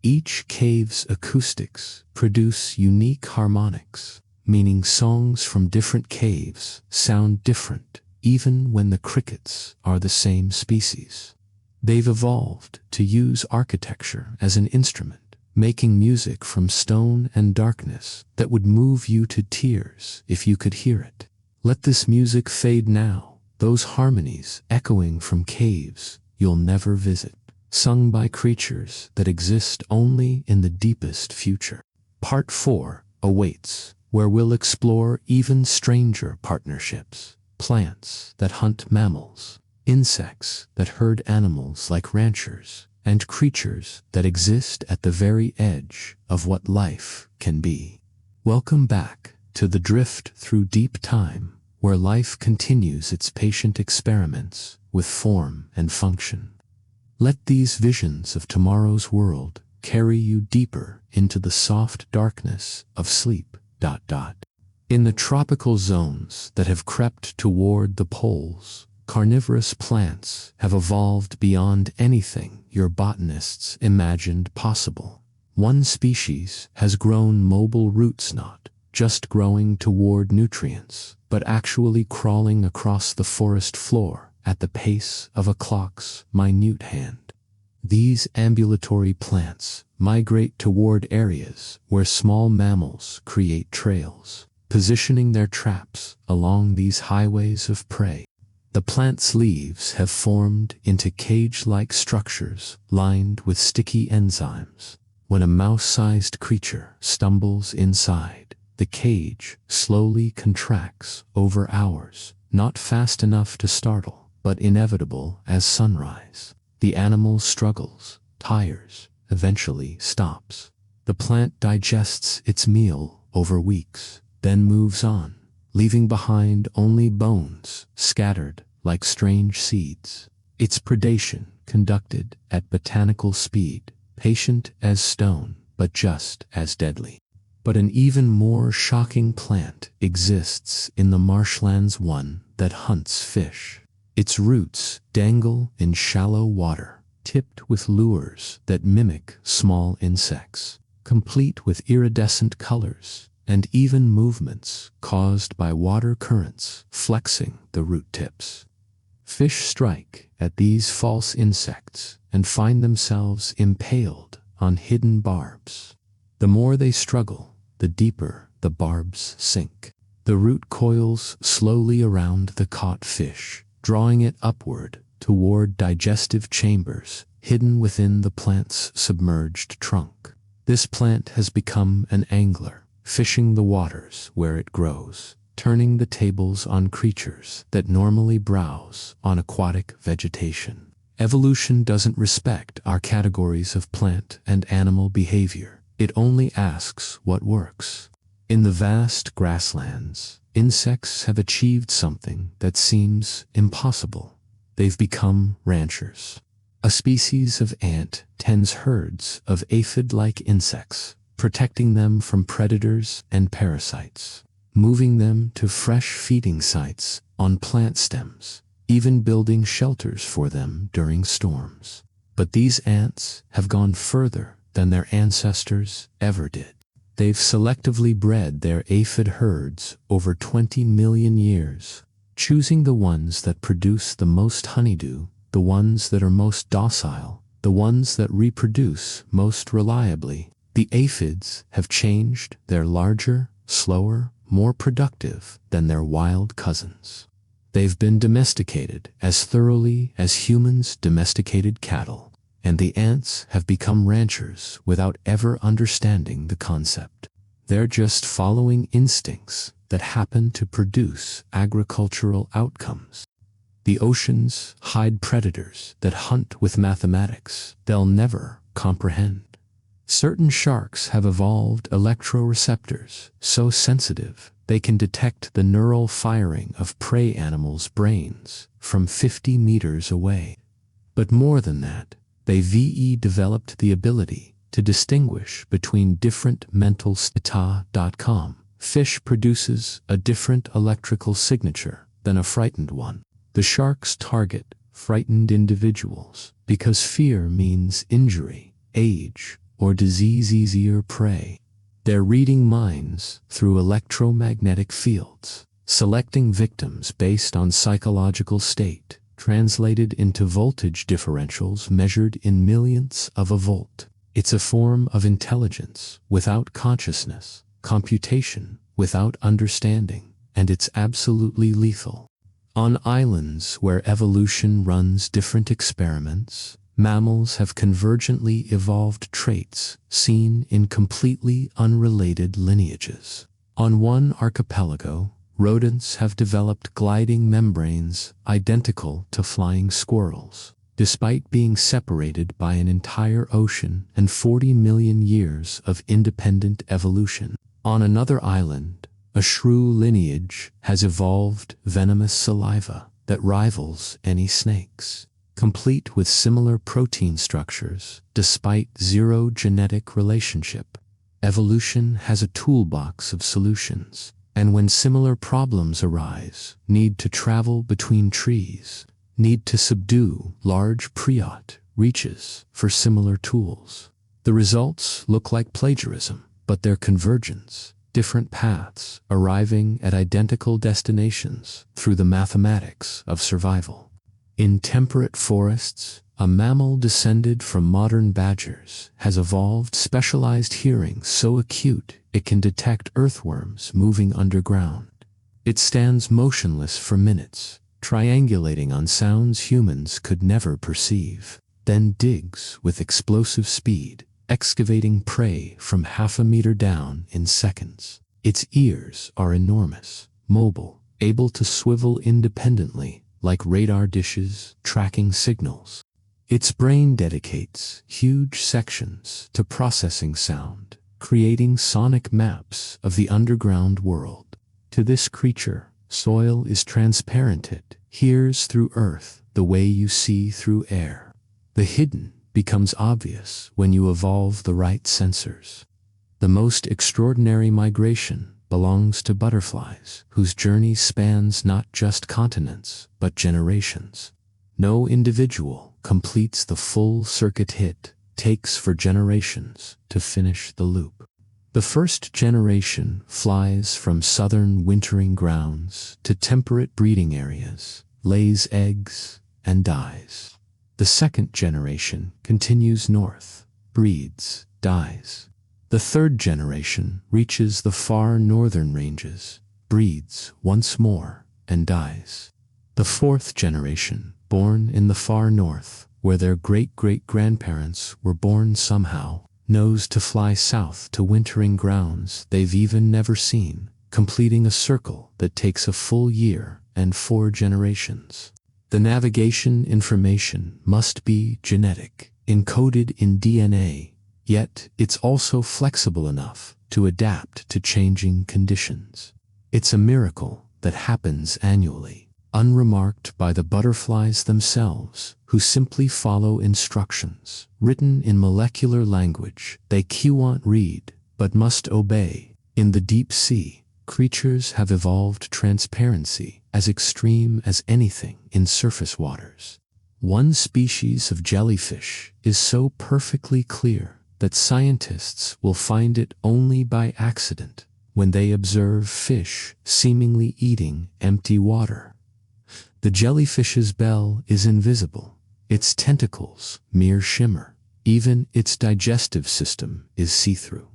Each cave's acoustics produce unique harmonics, meaning songs from different caves sound different even when the crickets are the same species. They've evolved to use architecture as an instrument, making music from stone and darkness that would move you to tears if you could hear it. Let this music fade now, those harmonies echoing from caves you'll never visit, sung by creatures that exist only in the deepest future. Part 4 awaits, where we'll explore even stranger partnerships. Plants that hunt mammals, insects that herd animals like ranchers, and creatures that exist at the very edge of what life can be. Welcome back to the drift through deep time, where life continues its patient experiments with form and function. Let these visions of tomorrow's world carry you deeper into the soft darkness of sleep. In the tropical zones that have crept toward the poles, carnivorous plants have evolved beyond anything your botanists imagined possible. One species has grown mobile roots, not just growing toward nutrients, but actually crawling across the forest floor at the pace of a clock's minute hand. These ambulatory plants migrate toward areas where small mammals create trails, positioning their traps along these highways of prey. The plant's leaves have formed into cage-like structures lined with sticky enzymes. When a mouse-sized creature stumbles inside, the cage slowly contracts over hours, not fast enough to startle, but inevitable as sunrise. The animal struggles, tires, eventually stops. The plant digests its meal over weeks, then moves on, leaving behind only bones scattered like strange seeds. Its predation conducted at botanical speed, patient as stone, but just as deadly. But an even more shocking plant exists in the marshlands, one that hunts fish. Its roots dangle in shallow water, tipped with lures that mimic small insects, complete with iridescent colors and even movements caused by water currents flexing the root tips. Fish strike at these false insects and find themselves impaled on hidden barbs. The more they struggle, the deeper the barbs sink. The root coils slowly around the caught fish, drawing it upward toward digestive chambers hidden within the plant's submerged trunk. This plant has become an angler, fishing the waters where it grows, turning the tables on creatures that normally browse on aquatic vegetation. Evolution doesn't respect our categories of plant and animal behavior. It only asks what works. In the vast grasslands, insects have achieved something that seems impossible. They've become ranchers. A species of ant tends herds of aphid-like insects, protecting them from predators and parasites, moving them to fresh feeding sites on plant stems, even building shelters for them during storms. But these ants have gone further than their ancestors ever did. They've selectively bred their aphid herds over 20 million years, choosing the ones that produce the most honeydew, the ones that are most docile, the ones that reproduce most reliably. The aphids have changed. They're larger, slower, more productive than their wild cousins. They've been domesticated as thoroughly as humans domesticated cattle, and the ants have become ranchers without ever understanding the concept. They're just following instincts that happen to produce agricultural outcomes. The oceans hide predators that hunt with mathematics they'll never comprehend. Certain sharks have evolved electroreceptors so sensitive They can detect the neural firing of prey animals' brains from 50 meters away. But more than that, they developed the ability to distinguish between different mental states. Fish produces a different electrical signature than a frightened one. The sharks target frightened individuals because fear means injury, age, or disease. Easier prey. They're reading minds through electromagnetic fields, selecting victims based on psychological state, translated into voltage differentials measured in millionths of a volt. It's a form of intelligence without consciousness, computation without understanding, and it's absolutely lethal. On islands where evolution runs different experiments, mammals have convergently evolved traits seen in completely unrelated lineages. On one archipelago, rodents have developed gliding membranes identical to flying squirrels, despite being separated by an entire ocean and 40 million years of independent evolution. On another island, a shrew lineage has evolved venomous saliva that rivals any snake's, complete with similar protein structures despite zero genetic relationship. Evolution has a toolbox of solutions, and when similar problems arise, need to travel between trees, need to subdue large preot reaches for similar tools. The results look like plagiarism, but they're convergence, different paths arriving at identical destinations through the mathematics of survival. In temperate forests, a mammal descended from modern badgers has evolved specialized hearing so acute it can detect earthworms moving underground. It stands motionless for minutes, triangulating on sounds humans could never perceive, then digs with explosive speed, excavating prey from half a meter down in seconds. Its ears are enormous, mobile, able to swivel independently like radar dishes tracking signals. Its brain dedicates huge sections to processing sound, creating sonic maps of the underground world. To this creature, soil is transparent. It hears through earth the way you see through air. The hidden becomes obvious when you evolve the right sensors. The most extraordinary migration belongs to butterflies, whose journey spans not just continents, but generations. No individual completes the full circuit hit, takes for generations to finish the loop. The first generation flies from southern wintering grounds to temperate breeding areas, lays eggs, and dies. The second generation continues north, breeds, dies. The third generation reaches the far northern ranges, breeds once more, and dies. The fourth generation, born in the far north, where their great-great-grandparents were born somehow, knows to fly south to wintering grounds they've even never seen, completing a circle that takes a full year and 4 generations. The navigation information must be genetic, encoded in DNA, yet it's also flexible enough to adapt to changing conditions. It's a miracle that happens annually, unremarked by the butterflies themselves, who simply follow instructions written in molecular language they can't read but must obey. In the deep sea, creatures have evolved transparency as extreme as anything in surface waters. One species of jellyfish is so perfectly clear that scientists will find it only by accident when they observe fish seemingly eating empty water. The jellyfish's bell is invisible, its tentacles mere shimmer, even its digestive system is see-through.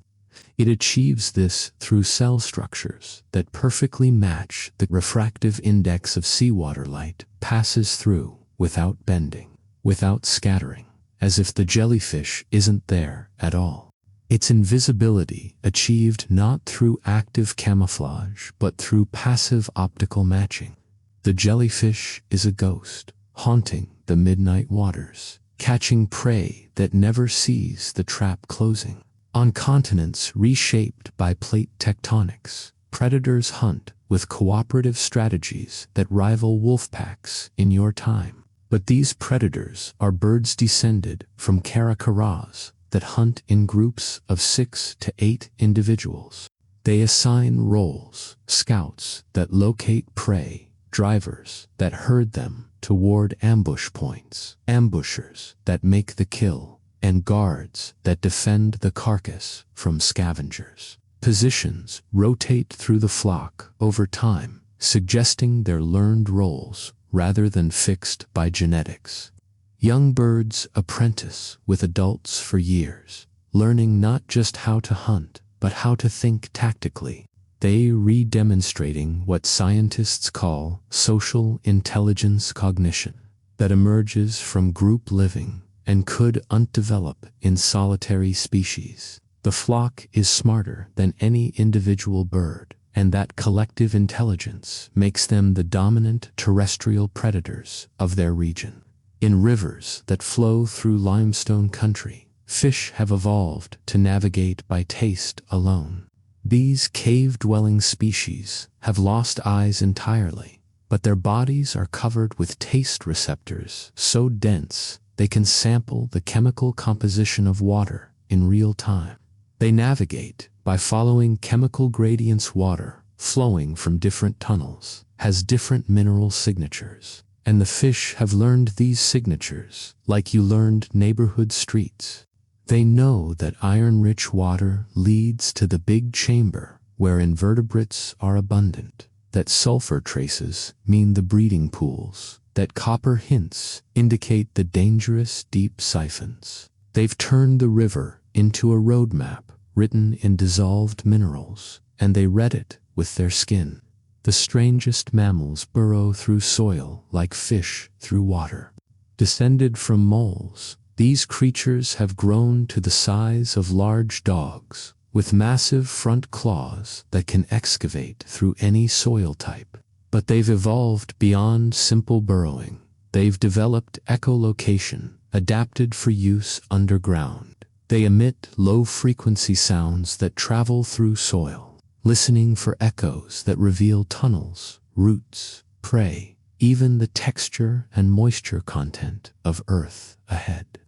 It achieves this through cell structures that perfectly match the refractive index of seawater light, passes through without bending, without scattering, as if the jellyfish isn't there at all. Its invisibility achieved not through active camouflage but through passive optical matching. The jellyfish is a ghost, haunting the midnight waters, catching prey that never sees the trap closing. On continents reshaped by plate tectonics, Predators hunt with cooperative strategies that rival wolf packs in your time. But these predators are birds descended from caracaras that hunt in groups of 6 to 8 individuals. They assign roles: scouts that locate prey, drivers that herd them toward ambush points, ambushers that make the kill, and guards that defend the carcass from scavengers. Positions rotate through the flock over time, suggesting their learned roles rather than fixed by genetics. Young birds apprentice with adults for years, learning not just how to hunt, but how to think tactically. They re-demonstrating what scientists call social intelligence cognition that emerges from group living and could undevelop in solitary species. The flock is smarter than any individual bird, and that collective intelligence makes them the dominant terrestrial predators of their region. In rivers that flow through limestone country, fish have evolved to navigate by taste alone. These cave-dwelling species have lost eyes entirely, but their bodies are covered with taste receptors so dense they can sample the chemical composition of water in real time. They navigate by following chemical gradients. Water, flowing from different tunnels, has different mineral signatures, and the fish have learned these signatures like you learned neighborhood streets. They know that iron-rich water leads to the big chamber where invertebrates are abundant, that sulfur traces mean the breeding pools, that copper hints indicate the dangerous deep siphons. They've turned the river into a roadmap written in dissolved minerals, and they read it with their skin. The strangest mammals burrow through soil like fish through water. Descended from moles, these creatures have grown to the size of large dogs, with massive front claws that can excavate through any soil type. But they've evolved beyond simple burrowing. They've developed echolocation, adapted for use underground. They emit low-frequency sounds that travel through soil, listening for echoes that reveal tunnels, roots, prey, even the texture and moisture content of Earth ahead.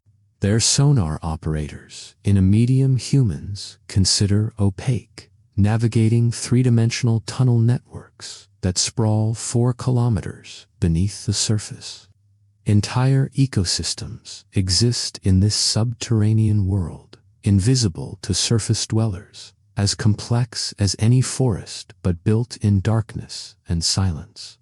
They're sonar operators in a medium humans consider opaque, navigating three-dimensional tunnel networks that sprawl 4 kilometers beneath the surface. Entire ecosystems exist in this subterranean world, invisible to surface dwellers, as complex as any forest but built in darkness and silence.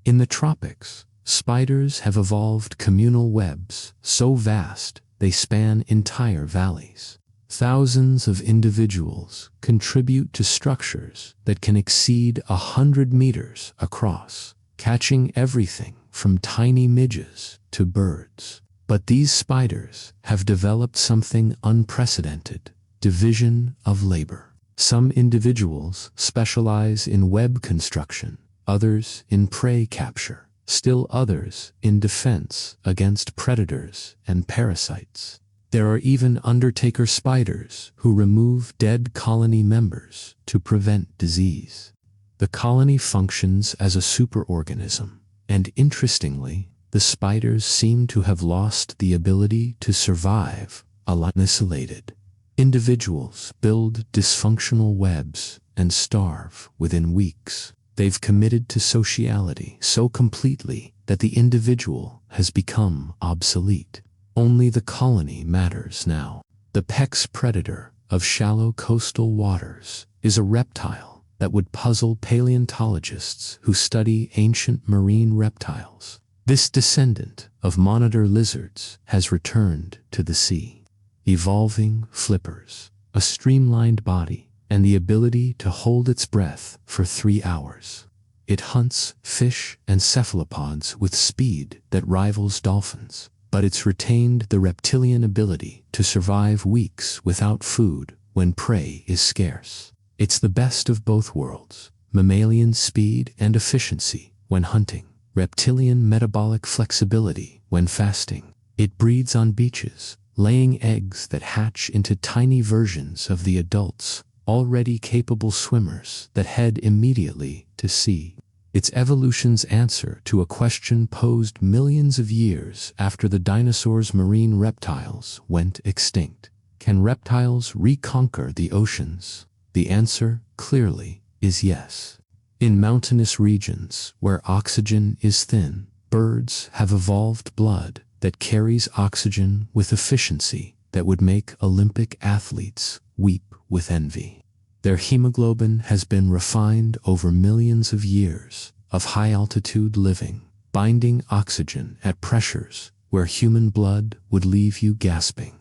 In the tropics, spiders have evolved communal webs so vast they span entire valleys. Thousands of individuals contribute to structures that can exceed 100 meters across, catching everything from tiny midges to birds. But these spiders have developed something unprecedented: division of labor. Some individuals specialize in web construction, others in prey capture, still others in defense against predators and parasites. There are even undertaker spiders who remove dead colony members to prevent disease. The colony functions as a superorganism, and interestingly, the spiders seem to have lost the ability to survive isolated. Individuals build dysfunctional webs and starve within weeks. They've committed to sociality so completely that the individual has become obsolete. Only the colony matters now. The Pex predator of shallow coastal waters is a reptile that would puzzle paleontologists who study ancient marine reptiles. This descendant of monitor lizards has returned to the sea. Evolving flippers, a streamlined body, and the ability to hold its breath for 3 hours. It hunts fish and cephalopods with speed that rivals dolphins, but it's retained the reptilian ability to survive weeks without food when prey is scarce. It's the best of both worlds: mammalian speed and efficiency when hunting, reptilian metabolic flexibility when fasting. It breeds on beaches, laying eggs that hatch into tiny versions of the adults already capable swimmers that head immediately to sea. It's evolution's answer to a question posed millions of years after the dinosaurs' marine reptiles went extinct. Can reptiles reconquer the oceans? The answer, clearly, is yes. In mountainous regions where oxygen is thin, birds have evolved blood that carries oxygen with efficiency that would make Olympic athletes weep with envy. Their hemoglobin has been refined over millions of years of high-altitude living, binding oxygen at pressures where human blood would leave you gasping.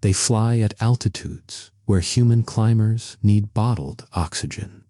They fly at altitudes where human climbers need bottled oxygen,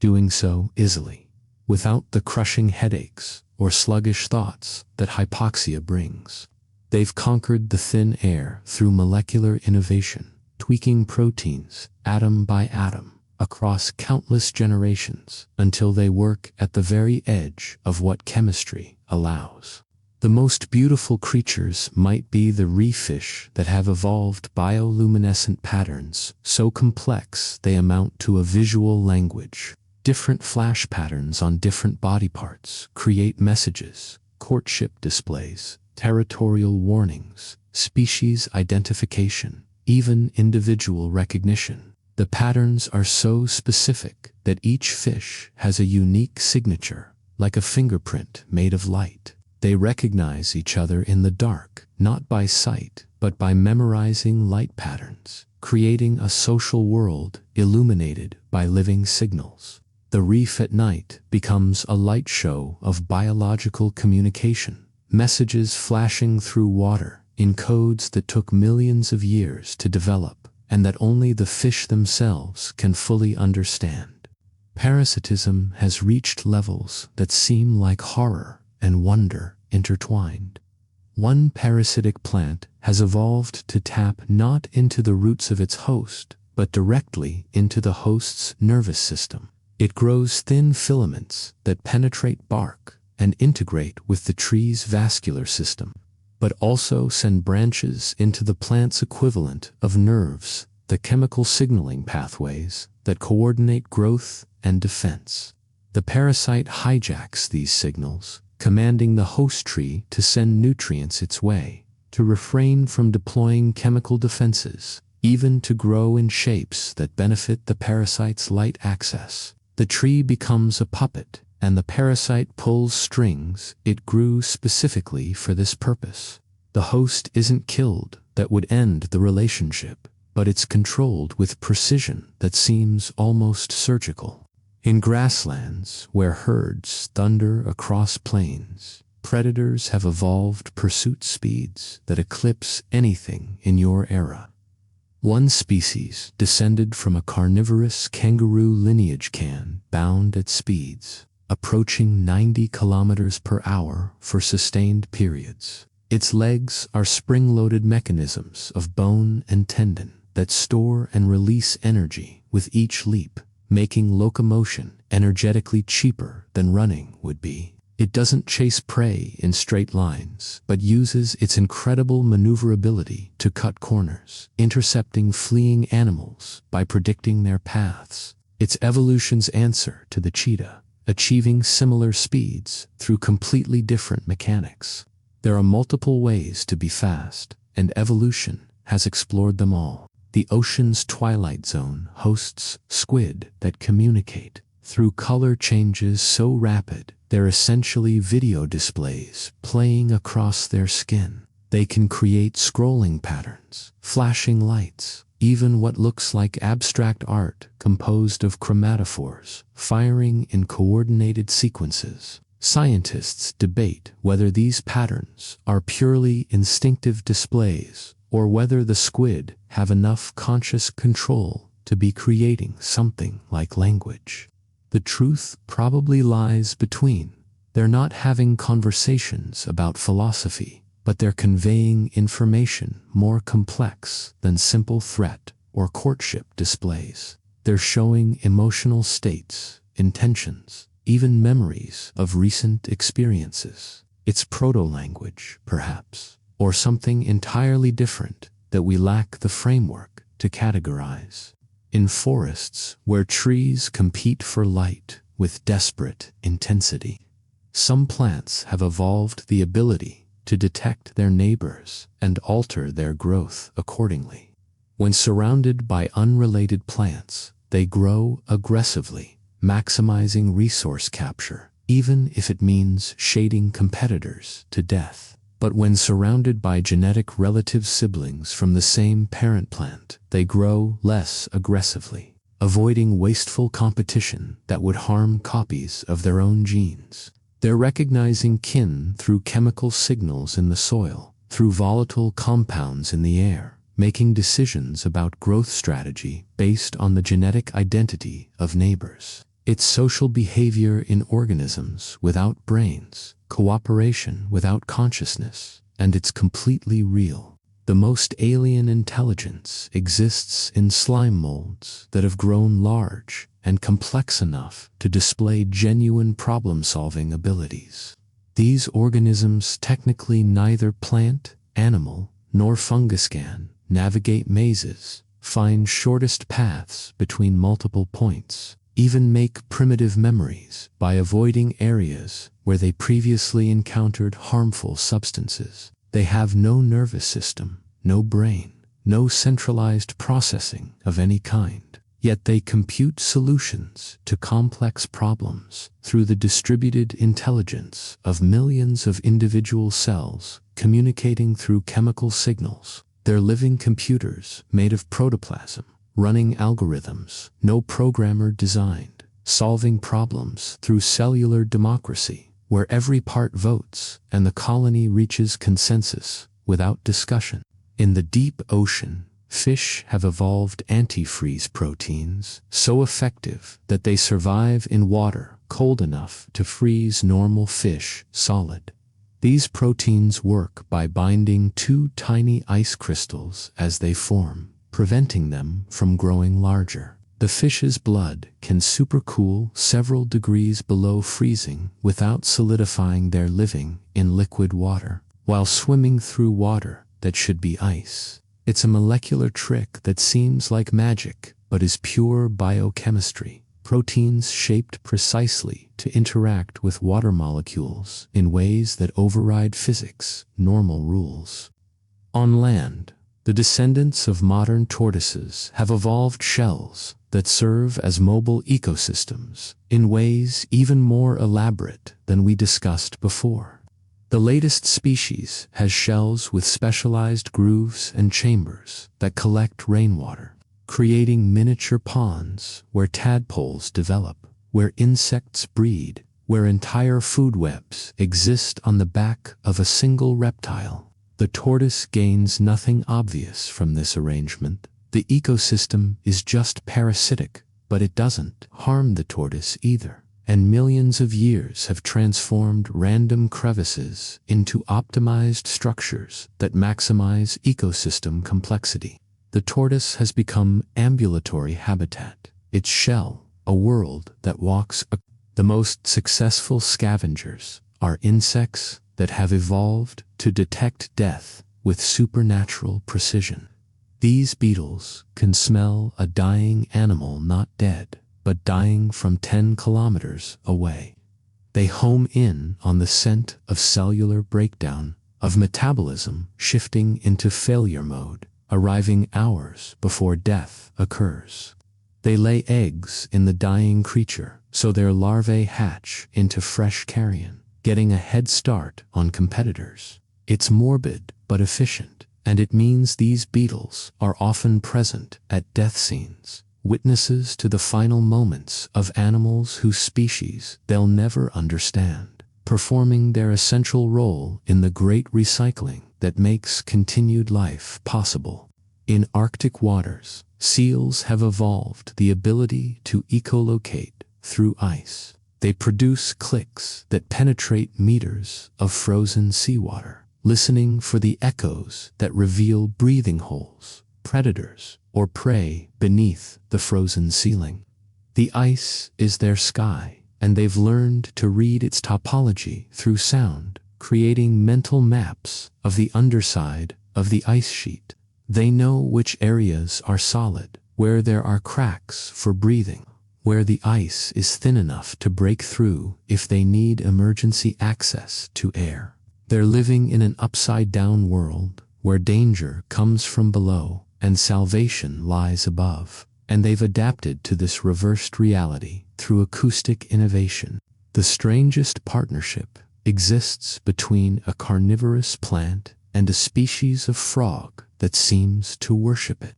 doing so easily, without the crushing headaches or sluggish thoughts that hypoxia brings. They've conquered the thin air through molecular innovation, tweaking proteins atom by atom across countless generations until they work at the very edge of what chemistry allows. The most beautiful creatures might be the reef fish that have evolved bioluminescent patterns so complex they amount to a visual language. Different flash patterns on different body parts create messages, courtship displays, territorial warnings, species identification, even individual recognition. The patterns are so specific that each fish has a unique signature, like a fingerprint made of light. They recognize each other in the dark, not by sight, but by memorizing light patterns, creating a social world illuminated by living signals. The reef at night becomes a light show of biological communication, messages flashing through water in codes that took millions of years to develop and that only the fish themselves can fully understand. Parasitism has reached levels that seem like horror and wonder intertwined. One parasitic plant has evolved to tap not into the roots of its host, but directly into the host's nervous system. It grows thin filaments that penetrate bark and integrate with the tree's vascular system, but also send branches into the plant's equivalent of nerves, the chemical signaling pathways that coordinate growth and defense. The parasite hijacks these signals, commanding the host tree to send nutrients its way, to refrain from deploying chemical defenses, even to grow in shapes that benefit the parasite's light access. The tree becomes a puppet, and the parasite pulls strings it grew specifically for this purpose. The host isn't killed that would end the relationship, but it's controlled with precision that seems almost surgical. In grasslands where herds thunder across plains, predators have evolved pursuit speeds that eclipse anything in your era. One species descended from a carnivorous kangaroo lineage can bound at speeds approaching 90 kilometers per hour for sustained periods. Its legs are spring-loaded mechanisms of bone and tendon that store and release energy with each leap, making locomotion energetically cheaper than running would be. It doesn't chase prey in straight lines, but uses its incredible maneuverability to cut corners, intercepting fleeing animals by predicting their paths. It's evolution's answer to the cheetah, achieving similar speeds through completely different mechanics. There are multiple ways to be fast, and evolution has explored them all. The ocean's twilight zone hosts squid that communicate through color changes so rapid they're essentially video displays playing across their skin. They can create scrolling patterns, flashing lights, even what looks like abstract art composed of chromatophores, firing in coordinated sequences. Scientists debate whether these patterns are purely instinctive displays or whether the squid have enough conscious control to be creating something like language. The truth probably lies between. They're not having conversations about philosophy, but they're conveying information more complex than simple threat or courtship displays. They're showing emotional states, intentions, even memories of recent experiences. It's proto-language, perhaps, or something entirely different that we lack the framework to categorize. In forests where trees compete for light with desperate intensity, some plants have evolved the ability to detect their neighbors and alter their growth accordingly. When surrounded by unrelated plants, they grow aggressively, maximizing resource capture, even if it means shading competitors to death. But when surrounded by genetic relative siblings from the same parent plant, they grow less aggressively, avoiding wasteful competition that would harm copies of their own genes. They're recognizing kin through chemical signals in the soil, through volatile compounds in the air, making decisions about growth strategy based on the genetic identity of neighbors. It's social behavior in organisms without brains, cooperation without consciousness, and it's completely real. The most alien intelligence exists in slime molds that have grown large and complex enough to display genuine problem-solving abilities. These organisms, technically neither plant, animal, nor fungus, can navigate mazes, find shortest paths between multiple points, even make primitive memories by avoiding areas where they previously encountered harmful substances. They have no nervous system, no brain, no centralized processing of any kind. Yet they compute solutions to complex problems through the distributed intelligence of millions of individual cells communicating through chemical signals. They're living computers made of protoplasm, running algorithms no programmer designed, solving problems through cellular democracy, where every part votes and the colony reaches consensus without discussion. In the deep ocean, fish have evolved antifreeze proteins so effective that they survive in water cold enough to freeze normal fish solid. These proteins work by binding two tiny ice crystals as they form, preventing them from growing larger. The fish's blood can supercool several degrees below freezing without solidifying their living in liquid water, while swimming through water that should be ice. It's a molecular trick that seems like magic, but is pure biochemistry. Proteins shaped precisely to interact with water molecules in ways that override physics' normal rules. On land, the descendants of modern tortoises have evolved shells that serve as mobile ecosystems in ways even more elaborate than we discussed before. The latest species has shells with specialized grooves and chambers that collect rainwater, creating miniature ponds where tadpoles develop, where insects breed, where entire food webs exist on the back of a single reptile. The tortoise gains nothing obvious from this arrangement. The ecosystem is just parasitic, but it doesn't harm the tortoise either. And millions of years have transformed random crevices into optimized structures that maximize ecosystem complexity. The tortoise has become ambulatory habitat, its shell, a world that walks. The most successful scavengers are insects that have evolved to detect death with supernatural precision. These beetles can smell a dying animal not dead, but dying from 10 kilometers away. They home in on the scent of cellular breakdown, of metabolism shifting into failure mode, arriving hours before death occurs. They lay eggs in the dying creature, so their larvae hatch into fresh carrion, getting a head start on competitors. It's morbid but efficient, and it means these beetles are often present at death scenes, witnesses to the final moments of animals whose species they'll never understand, performing their essential role in the great recycling that makes continued life possible. In Arctic waters, seals have evolved the ability to echolocate through ice. They produce clicks that penetrate meters of frozen seawater, listening for the echoes that reveal breathing holes, predators, or prey beneath the frozen ceiling. The ice is their sky, and they've learned to read its topology through sound, creating mental maps of the underside of the ice sheet. They know which areas are solid, where there are cracks for breathing, where the ice is thin enough to break through if they need emergency access to air. They're living in an upside-down world where danger comes from below and salvation lies above, and they've adapted to this reversed reality through acoustic innovation. The strangest partnership exists between a carnivorous plant and a species of frog that seems to worship it,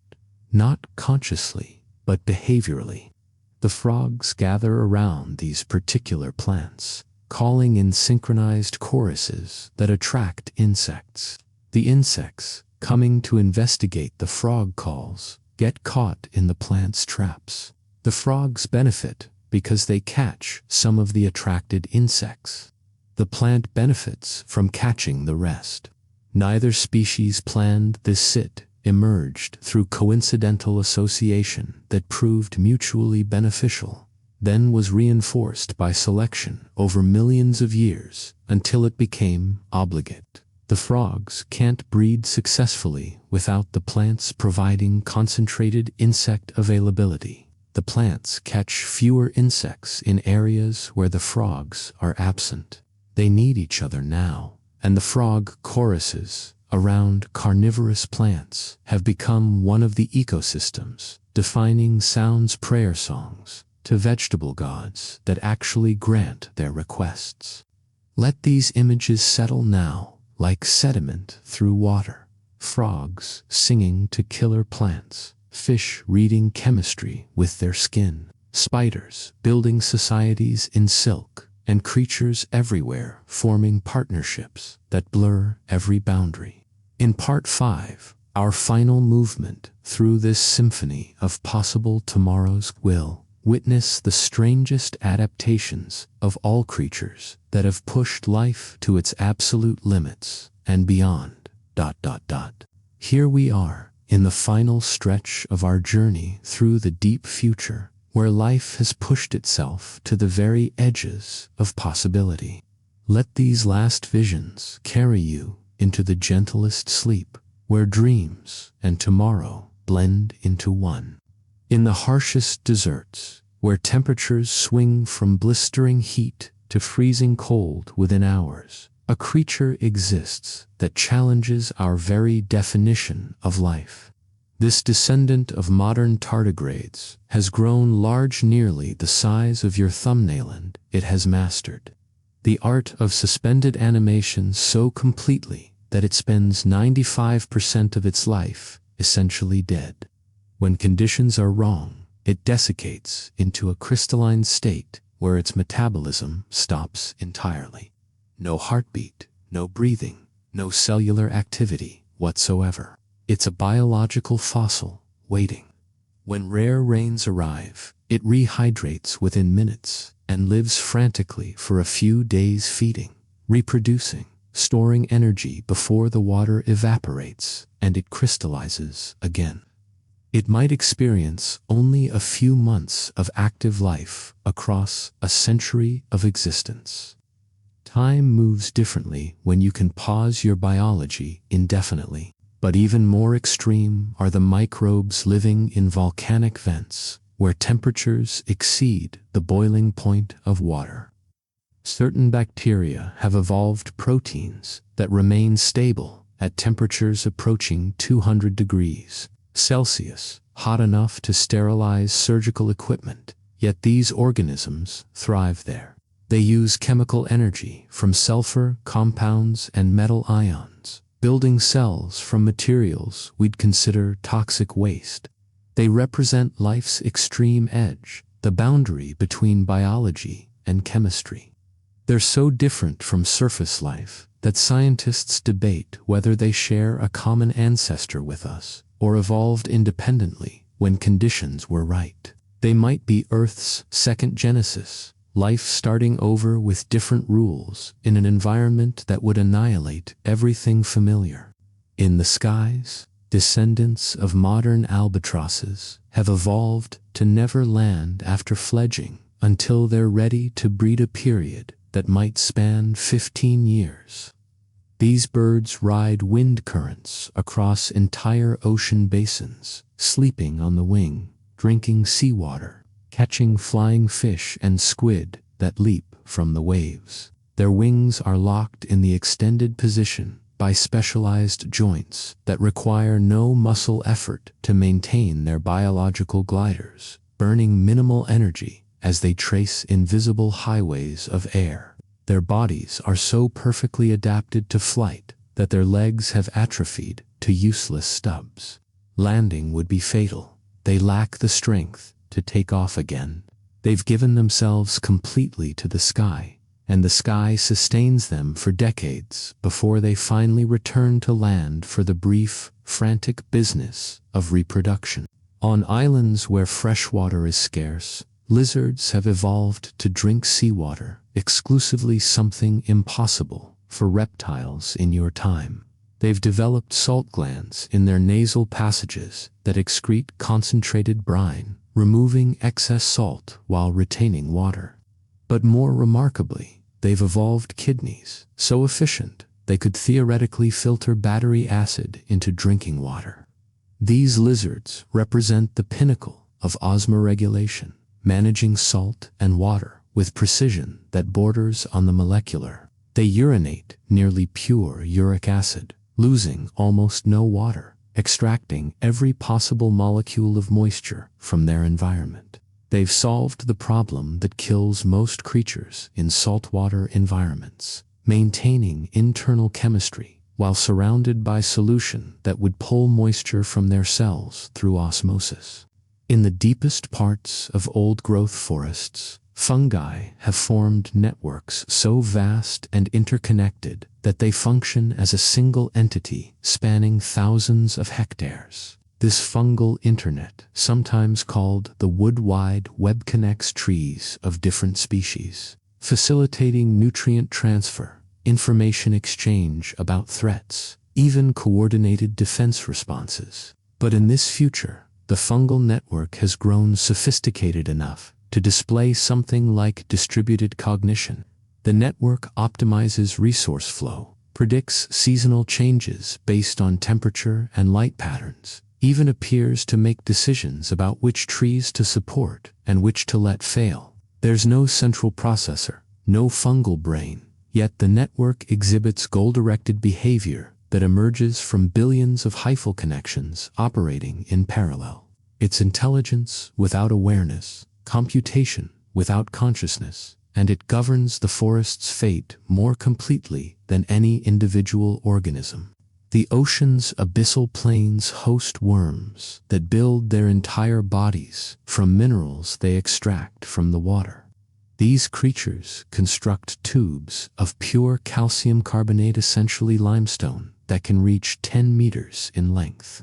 not consciously, but behaviorally. The frogs gather around these particular plants, calling in synchronized choruses that attract insects. The insects, coming to investigate the frog calls, get caught in the plant's traps. The frogs benefit because they catch some of the attracted insects. The plant benefits from catching the rest. Neither species planned this. It emerged through coincidental association that proved mutually beneficial, then was reinforced by selection over millions of years until it became obligate. The frogs can't breed successfully without the plants providing concentrated insect availability. The plants catch fewer insects in areas where the frogs are absent. They need each other now, and the frog choruses around carnivorous plants have become one of the ecosystems defining sounds, prayer songs to vegetable gods that actually grant their requests. Let these images settle now, like sediment through water. Frogs singing to killer plants, fish reading chemistry with their skin, spiders building societies in silk, and creatures everywhere forming partnerships that blur every boundary. In Part 5, our final movement through this symphony of possible tomorrows, will witness the strangest adaptations of all creatures that have pushed life to its absolute limits and beyond. Here we are, in the final stretch of our journey through the deep future, where life has pushed itself to the very edges of possibility. Let these last visions carry you into the gentlest sleep, where dreams and tomorrow blend into one. In the harshest deserts, where temperatures swing from blistering heat to freezing cold within hours, a creature exists that challenges our very definition of life. This descendant of modern tardigrades has grown large, nearly the size of your thumbnail, and it has mastered the art of suspended animation so completely that it spends 95% of its life essentially dead. When conditions are wrong, it desiccates into a crystalline state where its metabolism stops entirely. No heartbeat, no breathing, no cellular activity whatsoever. It's a biological fossil waiting. When rare rains arrive, it rehydrates within minutes and lives frantically for a few days, feeding, reproducing, storing energy before the water evaporates and it crystallizes again. It might experience only a few months of active life across a century of existence. Time moves differently when you can pause your biology indefinitely, but even more extreme are the microbes living in volcanic vents where temperatures exceed the boiling point of water. Certain bacteria have evolved proteins that remain stable at temperatures approaching 200 degrees Celsius, hot enough to sterilize surgical equipment, yet these organisms thrive there. They use chemical energy from sulfur compounds and metal ions, building cells from materials we'd consider toxic waste. They represent life's extreme edge, the boundary between biology and chemistry. They're so different from surface life that scientists debate whether they share a common ancestor with us or evolved independently when conditions were right. They might be Earth's second genesis, life starting over with different rules in an environment that would annihilate everything familiar. In the skies, descendants of modern albatrosses have evolved to never land after fledging until they're ready to breed a period that might span 15 years. These birds ride wind currents across entire ocean basins, sleeping on the wing, drinking seawater, catching flying fish and squid that leap from the waves. Their wings are locked in the extended position by specialized joints that require no muscle effort to maintain their biological gliders, burning minimal energy as they trace invisible highways of air. Their bodies are so perfectly adapted to flight that their legs have atrophied to useless stubs. Landing would be fatal. They lack the strength to take off again. They've given themselves completely to the sky, and the sky sustains them for decades before they finally return to land for the brief, frantic business of reproduction. On islands where fresh water is scarce, lizards have evolved to drink seawater, exclusively, something impossible for reptiles in your time. They've developed salt glands in their nasal passages that excrete concentrated brine, removing excess salt while retaining water. But more remarkably, they've evolved kidneys so efficient they could theoretically filter battery acid into drinking water. These lizards represent the pinnacle of osmoregulation, managing salt and water with precision that borders on the molecular. They urinate nearly pure uric acid, losing almost no water, extracting every possible molecule of moisture from their environment. They've solved the problem that kills most creatures in saltwater environments, maintaining internal chemistry while surrounded by solution that would pull moisture from their cells through osmosis. In the deepest parts of old-growth forests, fungi have formed networks so vast and interconnected that they function as a single entity spanning thousands of hectares. This fungal internet, sometimes called the wood-wide web, connects trees of different species, facilitating nutrient transfer, information exchange about threats, even coordinated defense responses. But in this future, the fungal network has grown sophisticated enough to display something like distributed cognition. The network optimizes resource flow, predicts seasonal changes based on temperature and light patterns, even appears to make decisions about which trees to support and which to let fail. There's no central processor, no fungal brain, yet the network exhibits goal-directed behavior that emerges from billions of hyphal connections operating in parallel. It's intelligence without awareness, computation without consciousness, and it governs the forest's fate more completely than any individual organism. The ocean's abyssal plains host worms that build their entire bodies from minerals they extract from the water. These creatures construct tubes of pure calcium carbonate, essentially limestone, that can reach 10 meters in length.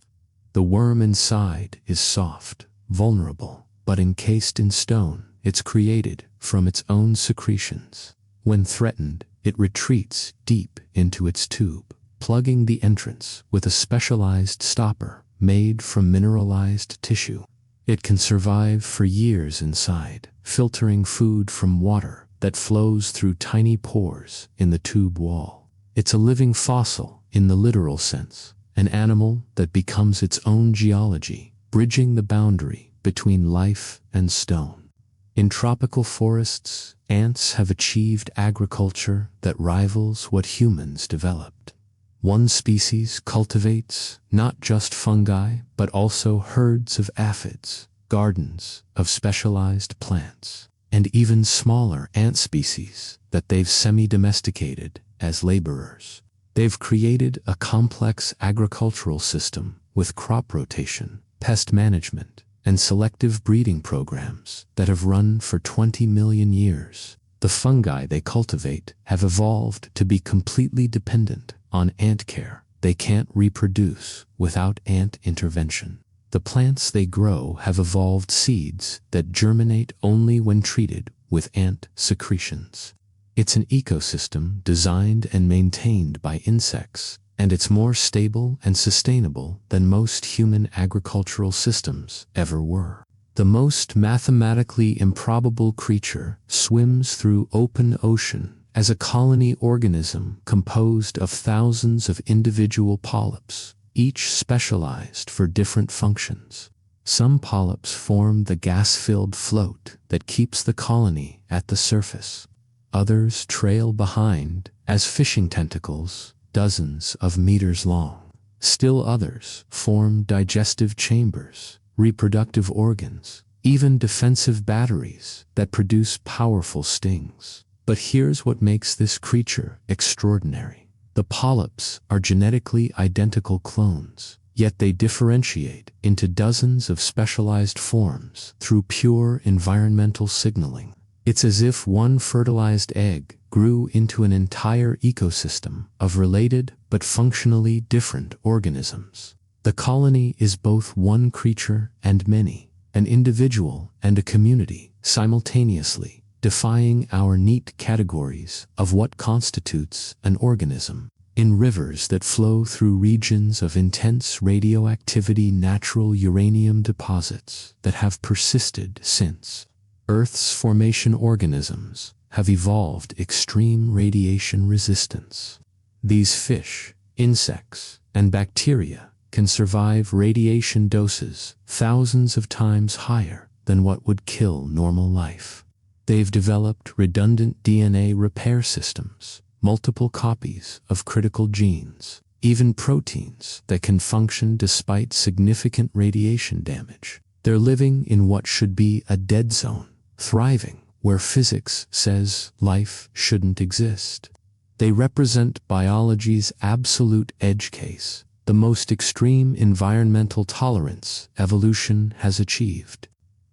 The worm inside is soft, vulnerable, but encased in stone. It's created from its own secretions. When threatened, it retreats deep into its tube, plugging the entrance with a specialized stopper made from mineralized tissue. It can survive for years inside, filtering food from water that flows through tiny pores in the tube wall. It's a living fossil in the literal sense, an animal that becomes its own geology, bridging the boundary between life and stone. In tropical forests, ants have achieved agriculture that rivals what humans developed. One species cultivates not just fungi, but also herds of aphids, gardens of specialized plants, and even smaller ant species that they've semi-domesticated as laborers. They've created a complex agricultural system with crop rotation, pest management, and selective breeding programs that have run for 20 million years. The fungi they cultivate have evolved to be completely dependent on ant care. They can't reproduce without ant intervention. The plants they grow have evolved seeds that germinate only when treated with ant secretions. It's an ecosystem designed and maintained by insects, and it's more stable and sustainable than most human agricultural systems ever were. The most mathematically improbable creature swims through open ocean as a colony organism composed of thousands of individual polyps, each specialized for different functions. Some polyps form the gas-filled float that keeps the colony at the surface. Others trail behind as fishing tentacles, dozens of meters long. Still others form digestive chambers, reproductive organs, even defensive batteries that produce powerful stings. But here's what makes this creature extraordinary. The polyps are genetically identical clones, yet they differentiate into dozens of specialized forms through pure environmental signaling. It's as if one fertilized egg grew into an entire ecosystem of related but functionally different organisms. The colony is both one creature and many, an individual and a community, simultaneously, defying our neat categories of what constitutes an organism. In rivers that flow through regions of intense radioactivity, natural uranium deposits that have persisted since Earth's formation, organisms have evolved extreme radiation resistance. These fish, insects, and bacteria can survive radiation doses thousands of times higher than what would kill normal life. They've developed redundant DNA repair systems, multiple copies of critical genes, even proteins that can function despite significant radiation damage. They're living in what should be a dead zone, thriving where physics says life shouldn't exist. They represent biology's absolute edge case, the most extreme environmental tolerance evolution has achieved.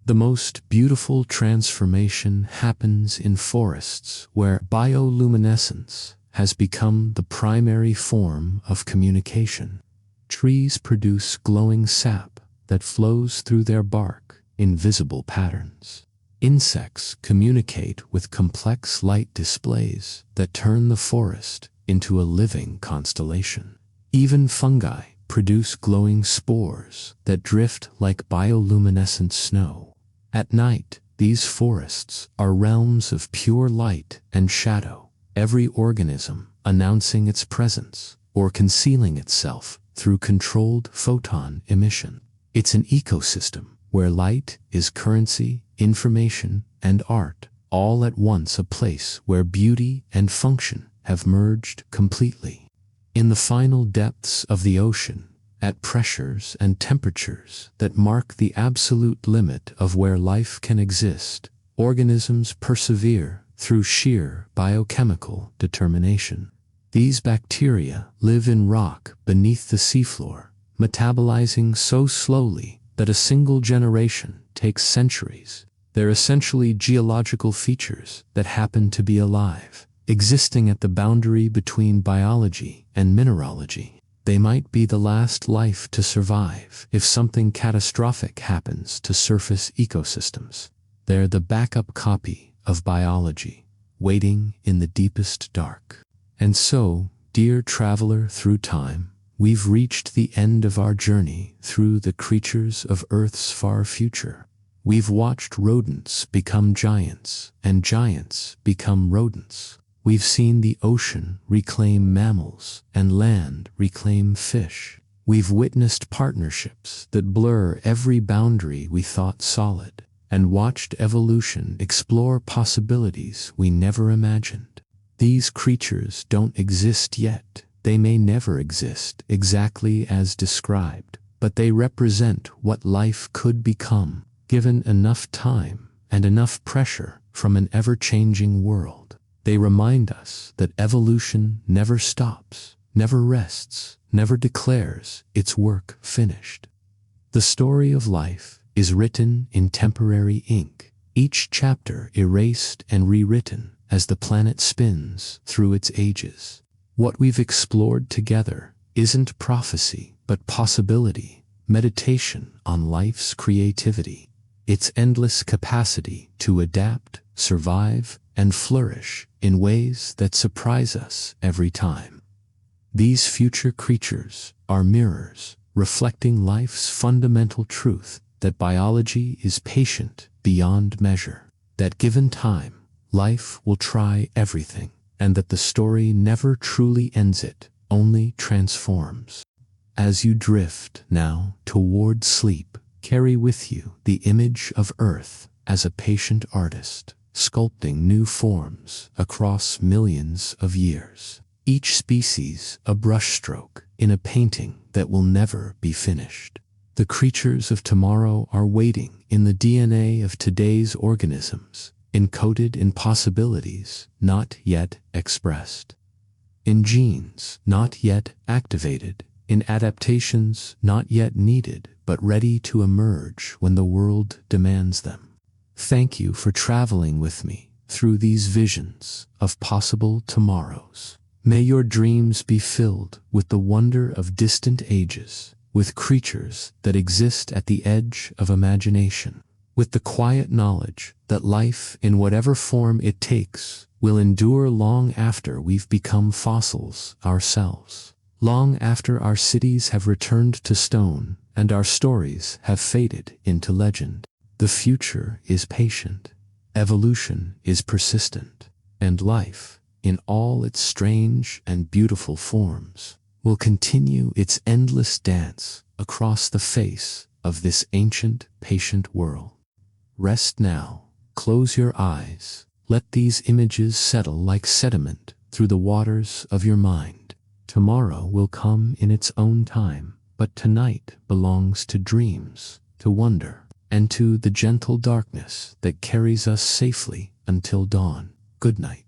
The most beautiful transformation happens in forests where bioluminescence has become the primary form of communication. Trees produce glowing sap that flows through their bark in visible patterns. Insects communicate with complex light displays that turn the forest into a living constellation. Even fungi produce glowing spores that drift like bioluminescent snow. At night, these forests are realms of pure light and shadow, every organism announcing its presence or concealing itself through controlled photon emission. It's an ecosystem where light is currency, information, and art, all at once, a place where beauty and function have merged completely. In the final depths of the ocean, at pressures and temperatures that mark the absolute limit of where life can exist, organisms persevere through sheer biochemical determination. These bacteria live in rock beneath the seafloor, metabolizing so slowly that a single generation takes centuries. They're essentially geological features that happen to be alive, existing at the boundary between biology and mineralogy. They might be the last life to survive if something catastrophic happens to surface ecosystems. They're the backup copy of biology, waiting in the deepest dark. And so, dear traveler through time, we've reached the end of our journey through the creatures of Earth's far future. We've watched rodents become giants, and giants become rodents. We've seen the ocean reclaim mammals and land reclaim fish. We've witnessed partnerships that blur every boundary we thought solid, and watched evolution explore possibilities we never imagined. These creatures don't exist yet. They may never exist exactly as described, but they represent what life could become, given enough time and enough pressure from an ever-changing world. They remind us that evolution never stops, never rests, never declares its work finished. The story of life is written in temporary ink, each chapter erased and rewritten as the planet spins through its ages. What we've explored together isn't prophecy, but possibility, meditation on life's creativity, its endless capacity to adapt, survive, and flourish in ways that surprise us every time. These future creatures are mirrors, reflecting life's fundamental truth that biology is patient beyond measure, that given time, life will try everything, and that the story never truly ends, it only transforms. As you drift now toward sleep, carry with you the image of Earth as a patient artist, sculpting new forms across millions of years. Each species a brushstroke in a painting that will never be finished. The creatures of tomorrow are waiting in the DNA of today's organisms, encoded in possibilities not yet expressed, in genes not yet activated, in adaptations not yet needed but ready to emerge when the world demands them. Thank you for traveling with me through these visions of possible tomorrows. May your dreams be filled with the wonder of distant ages, with creatures that exist at the edge of imagination, with the quiet knowledge that life, in whatever form it takes, will endure long after we've become fossils ourselves, long after our cities have returned to stone and our stories have faded into legend. The future is patient, evolution is persistent, and life, in all its strange and beautiful forms, will continue its endless dance across the face of this ancient, patient world. Rest now, close your eyes, let these images settle like sediment through the waters of your mind. Tomorrow will come in its own time, but tonight belongs to dreams, to wonder, and to the gentle darkness that carries us safely until dawn. Good night.